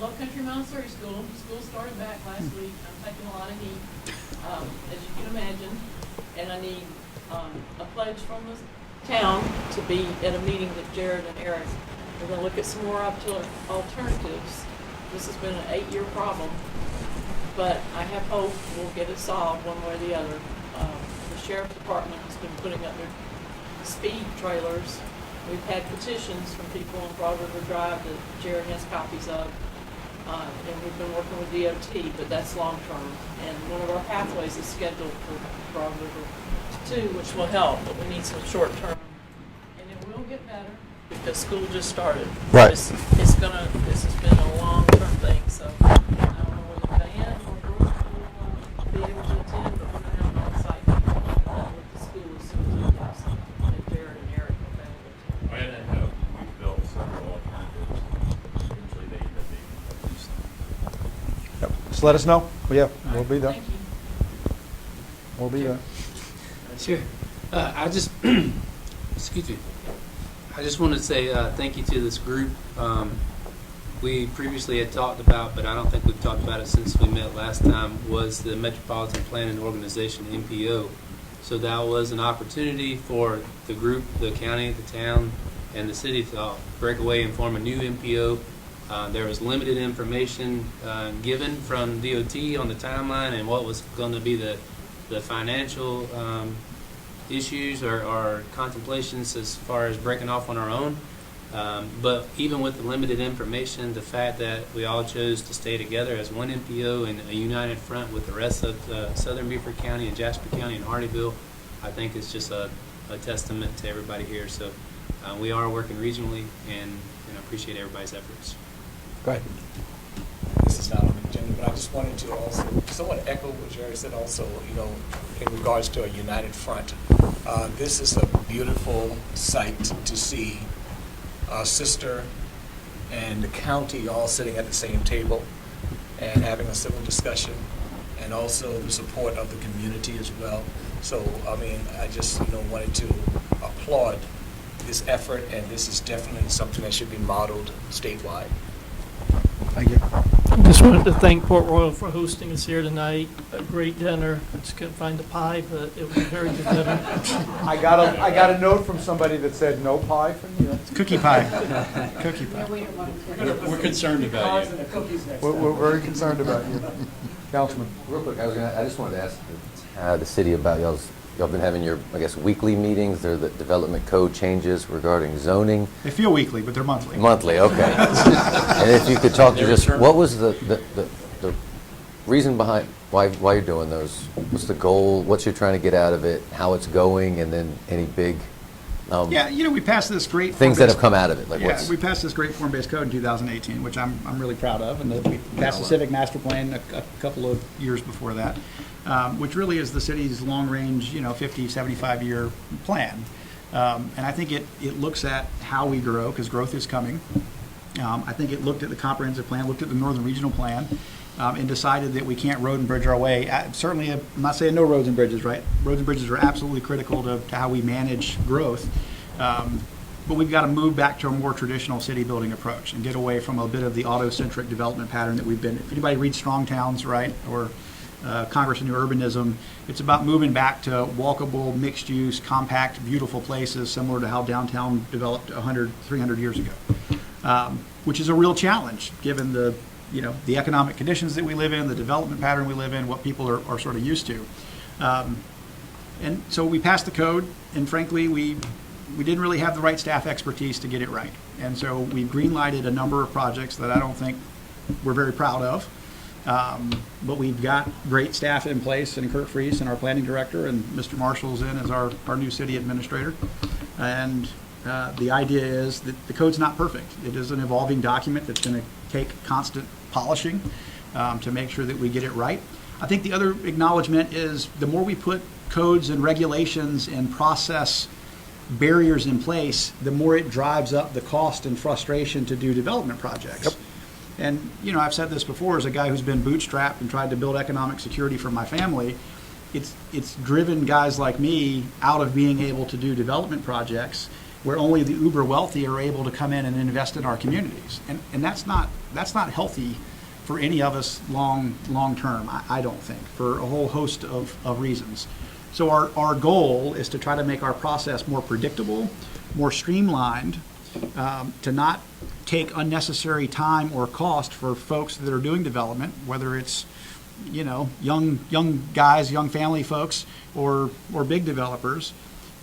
Low Country Montessori School started back last week. I'm taking a lot of heat, as you can imagine, and I need a pledge from the town to be at a meeting with Jared and Eric. We're going to look at some more alternatives. This has been an 8-year problem, but I have hope we'll get it solved one way or the other. The Sheriff's Department has been putting up their speed trailers. We've had petitions from people on Broad River Drive that Jared has copies of, and we've been working with DOT, but that's long term. And one of our pathways is scheduled for Broad River 2, which will help, but we need some short term. And it will get better because school just started. Right. This has been a long term thing, so I don't know whether Diane or Brooke will be able to attend, but we're going to have an on-site meeting with the school as soon as we have some, and Jared and Eric are available. And we've built several alternatives. Usually they end up being at least. Yep. Just let us know. Yeah, we'll be there. Thank you. We'll be there. Sure. I just, excuse me. I just want to say thank you to this group. We previously had talked about, but I don't think we've talked about it since we met last time, was the Metropolitan Planning Organization, MPO. So that was an opportunity for the group, the county, the town, and the city to break away and form a new MPO. There was limited information given from DOT on the timeline and what was going to be the financial issues or contemplations as far as breaking off on our own. But even with the limited information, the fact that we all chose to stay together as one MPO and a united front with the rest of Southern Beaufort County and Jasper County and Hardeeville, I think is just a testament to everybody here. So we are working regionally, and I appreciate everybody's efforts. Go ahead. This is not on the agenda, but I just wanted to also somewhat echo what Jerry said also, in regards to a united front. This is a beautiful sight to see our sister and the county all sitting at the same table and having a civil discussion, and also the support of the community as well. So, I just, wanted to applaud this effort, and this is definitely something that should be modeled statewide. Thank you. Just wanted to thank Port Royal for hosting us here tonight. A great dinner. I just couldn't find the pie, but it was a very good dinner. I got a note from somebody that said no pie for you. Cookie pie. Cookie pie. We're concerned about you. We're very concerned about you. Councilman. Real quick, I just wanted to ask the city about y'all been having your, I guess, weekly meetings. There are the development code changes regarding zoning. They feel weekly, but they're monthly. Monthly, okay. And if you could talk to just, what was the reason behind why you're doing those? What's the goal? What you're trying to get out of it? How it's going? And then any big we passed this great things that have come out of it. Like we passed this great form-based code in 2018, which I'm really proud of, and we passed the civic master plan a couple of years before that, which really is the city's long-range, 50, 75-year plan. And I think it looks at how we grow, because growth is coming. I think it looked at the comprehensive plan, looked at the Northern Regional Plan, and decided that we can't road and bridge our way. Certainly, I'm not saying no roads and bridges, right? Roads and bridges are absolutely critical to how we manage growth. But we've got to move back to a more traditional city building approach and get away from a bit of the auto-centric development pattern that we've been. If anybody reads Strong Towns, right, or Congress of New Urbanism, it's about moving back to walkable, mixed-use, compact, beautiful places similar to how downtown developed 100, 300 years ago, which is a real challenge given the economic conditions that we live in, the development pattern we live in, what people are sort of used to. And so we passed the code, and frankly, we didn't really have the right staff expertise to get it right. And so we green-lighted a number of projects that I don't think we're very proud of. But we've got great staff in place, and Kurt Fries and our planning director, and Mr. Marshall's in as our new city administrator. And the idea is that the code's not perfect. It is an evolving document that's going to take constant polishing to make sure that we get it right. I think the other acknowledgement is the more we put codes and regulations and process barriers in place, the more it drives up the cost and frustration to do development projects. Yep. And, I've said this before, as a guy who's been bootstrapped and tried to build economic security for my family, it's driven guys like me out of being able to do development projects where only the uber wealthy are able to come in and invest in our communities. And that's not healthy for any of us long term, I don't think, for a whole host of reasons. So our goal is to try to make our process more predictable, more streamlined, to not take unnecessary time or cost for folks that are doing development, whether it's young guys, young family folks, or big developers,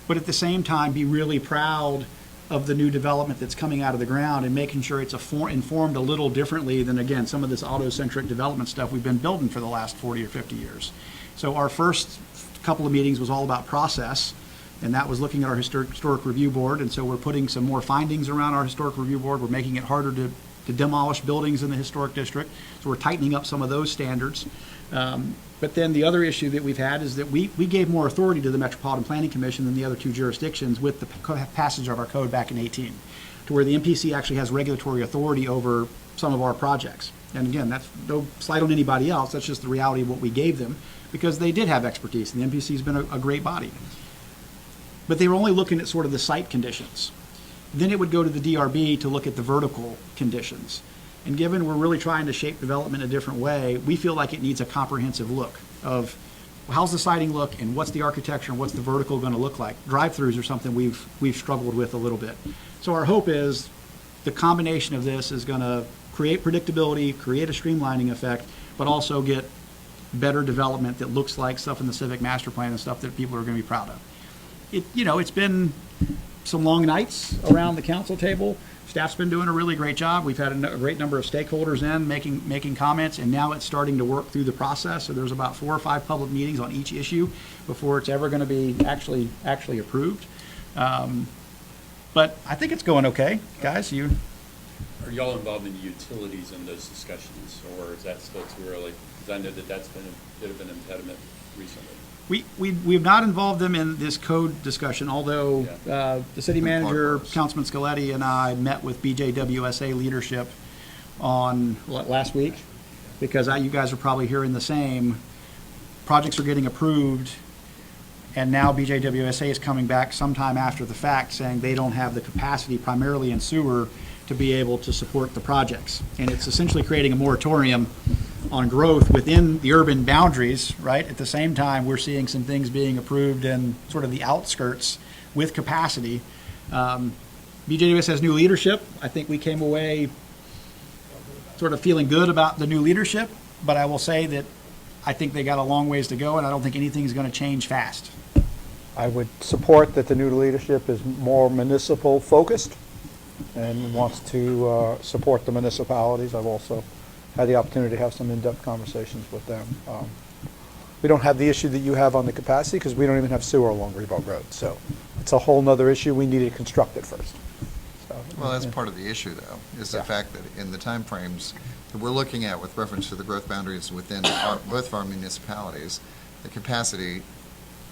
but at the same time be really proud of the new development that's coming out of the ground and making sure it's informed a little differently than, again, some of this auto-centric development stuff we've been building for the last 40 or 50 years. So our first couple of meetings was all about process, and that was looking at our historic review board, and so we're putting some more findings around our historic review board. We're making it harder to demolish buildings in the historic district, so we're tightening up some of those standards. But then the other issue that we've had is that we gave more authority to the Metropolitan Planning Commission than the other two jurisdictions with the passage of our code back in 2018, to where the MPC actually has regulatory authority over some of our projects. And again, that's no slight on anybody else, that's just the reality of what we gave them, because they did have expertise, and the MPC's been a great body. But they were only looking at sort of the site conditions. Then it would go to the DRB to look at the vertical conditions. And given we're really trying to shape development in a different way, we feel like it needs a comprehensive look of how's the siding look and what's the architecture and what's the vertical going to look like. Drive-throughs are something we've struggled with a little bit. So our hope is the combination of this is going to create predictability, create a streamlining effect, but also get better development that looks like stuff in the civic master plan and stuff that people are going to be proud of. It's been some long nights around the council table. Staff's been doing a really great job. We've had a great number of stakeholders in making comments, and now it's starting to work through the process. So there's about 4 or 5 public meetings on each issue before it's ever going to be actually approved. But I think it's going okay, guys. Are y'all involved in utilities in those discussions, or is that still too early? Because I know that's been a bit of an impediment recently. We've not involved them in this code discussion, although the city manager, Councilman Scaletti, and I met with BJWSA leadership on last week, because you guys are probably hearing the same. Projects are getting approved, and now BJWSA is coming back sometime after the fact saying they don't have the capacity, primarily in sewer, to be able to support the projects. And it's essentially creating a moratorium on growth within the urban boundaries, right? At the same time, we're seeing some things being approved in sort of the outskirts with capacity. BJWS has new leadership. I think we came away sort of feeling good about the new leadership, but I will say that I think they got a long ways to go, and I don't think anything's going to change fast. I would support that the new leadership is more municipal focused and wants to support the municipalities. I've also had the opportunity to have some in-depth conversations with them. We don't have the issue that you have on the capacity because we don't even have sewer along Ribault Road. So it's a whole nother issue. We need to construct it first. So, well, that's part of the issue, though, is the fact that in the timeframes that we're looking at with reference to the growth boundaries within both of our municipalities, the capacity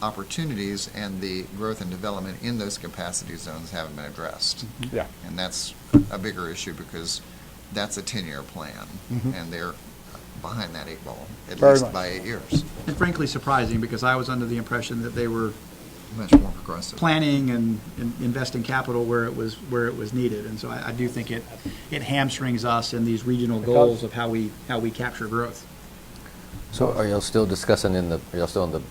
opportunities and the growth and development in those capacity zones haven't been addressed. Mm-hmm. Yeah. And that's a bigger issue because that's a 10-year plan, and they're behind that 8 ball, at least by 8 years. And frankly surprising, because I was under the impression that they were Much more progressive. planning and investing capital where it was needed. And so I do think it hamstrings us in these regional goals of how we capture growth. So are y'all still discussing are y'all still in the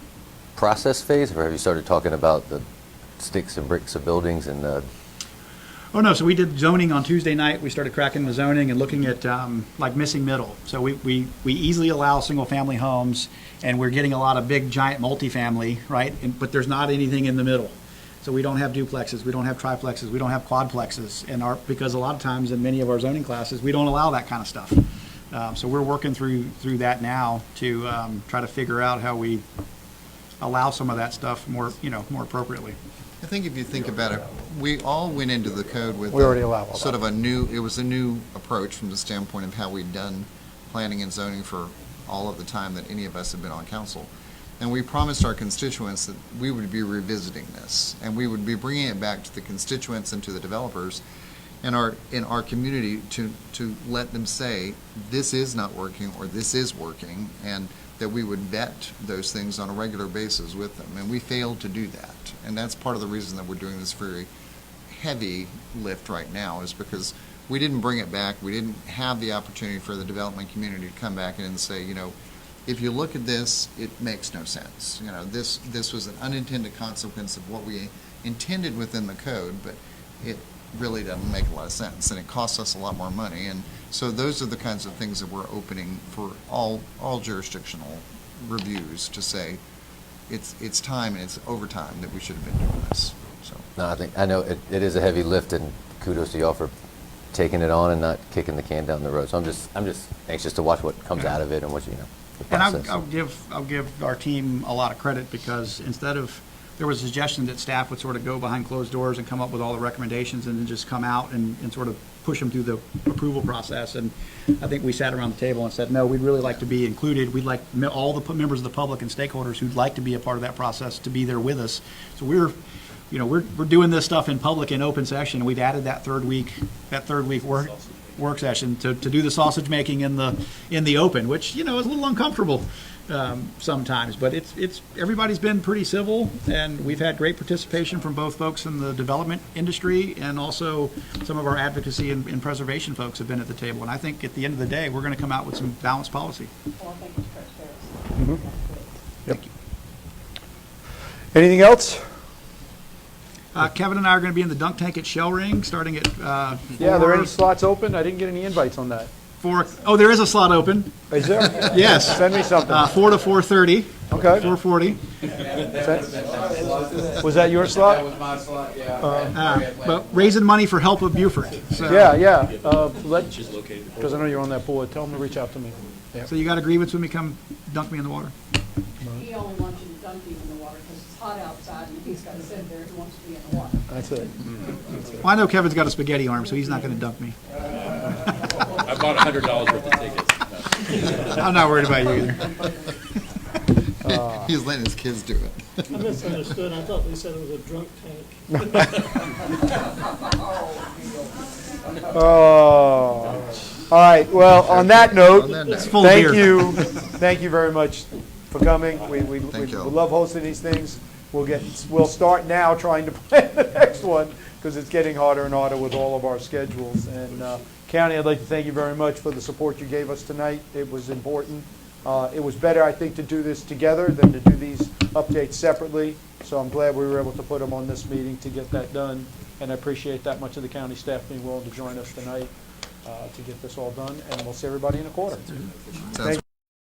process phase, or have you started talking about the sticks and bricks of buildings and the? Oh, no, so we did zoning on Tuesday night. We started cracking the zoning and looking at like missing middle. So we easily allow single-family homes, and we're getting a lot of big, giant multifamily, right? But there's not anything in the middle. So we don't have duplexes, we don't have triplexes, we don't have quadplexes, because a lot of times in many of our zoning classes, we don't allow that kind of stuff. So we're working through that now to try to figure out how we allow some of that stuff more appropriately. I think if you think about it, we all went into the code with We already allow all sort that. of it was a new approach from the standpoint of how we'd done planning and zoning for all of the time that any of us have been on council. And we promised our constituents that we would be revisiting this, and we would be bringing it back to the constituents and to the developers in our community to let them say, this is not working or this is working, and that we would vet those things on a regular basis with them. And we failed to do that. And that's part of the reason that we're doing this very heavy lift right now, is because we didn't bring it back. We didn't have the opportunity for the development community to come back in and say, if you look at this, it makes no sense. This was an unintended consequence of what we intended within the code, but it really doesn't make a lot of sense, and it costs us a lot more money. And so those are the kinds of things that we're opening for all jurisdictional reviews to say it's time and it's over time that we should have been doing this. So No, I know it is a heavy lift, and kudos to y'all for taking it on and not kicking the can down the road. So I'm just anxious to watch what comes out of it and what the And process. I'll give our team a lot of credit, because there was a suggestion that staff would sort of go behind closed doors and come up with all the recommendations and then just come out and sort of push them through the approval process. And I think we sat around the table and said, no, we'd really like to be included. We'd like all the members of the public and stakeholders who'd like to be a part of that process to be there with us. So we're doing this stuff in public in open session. We've added that third week work session to do the sausage making in the open, which is a little uncomfortable sometimes, but it's everybody's been pretty civil, and we've had great participation from both folks in the development industry, and also some of our advocacy and preservation folks have been at the table. And I think at the end of the day, we're going to come out with some balanced policy. Well, thank you, Trustee. Thank you. Anything else? Kevin and I are going to be in the dunk tank at Shell Ring starting at Yeah, are there any slots open? I didn't get any invites on that. 4. Oh, there is a slot open. Is there? Yes. Send me something. 4 to 4:30. Okay. 4:40. Was that your slot? That was my slot, yeah. But raising money for Help of Beaufort. So, Yeah. Because I know you're on that board. Tell them to reach out to me. So you got agreements with me? Come dunk me in the water. He only wants you to dunk you in the water because it's hot outside and he's got to sit there. He wants to be in the water. That's it. Well, I know Kevin's got a spaghetti arm, so he's not going to dunk me. I bought $100 worth of tickets. No. I'm not worried about you either. he's letting his kids do it. I misunderstood. I thought they said it was a drunk tank. Oh. All right. Well, on that note, It's full of beer. Thank you very much for coming. We Thank you. love hosting these things. We'll start now trying to plan the next one, because it's getting harder and harder with all of our schedules. And County, I'd like to thank you very much for the support you gave us tonight. It was important. It was better, I think, to do this together than to do these updates separately. So I'm glad we were able to put them on this meeting to get that done. And I appreciate that much of the county staff being willing to join us tonight to get this all done. And we'll see everybody in a quarter. Sounds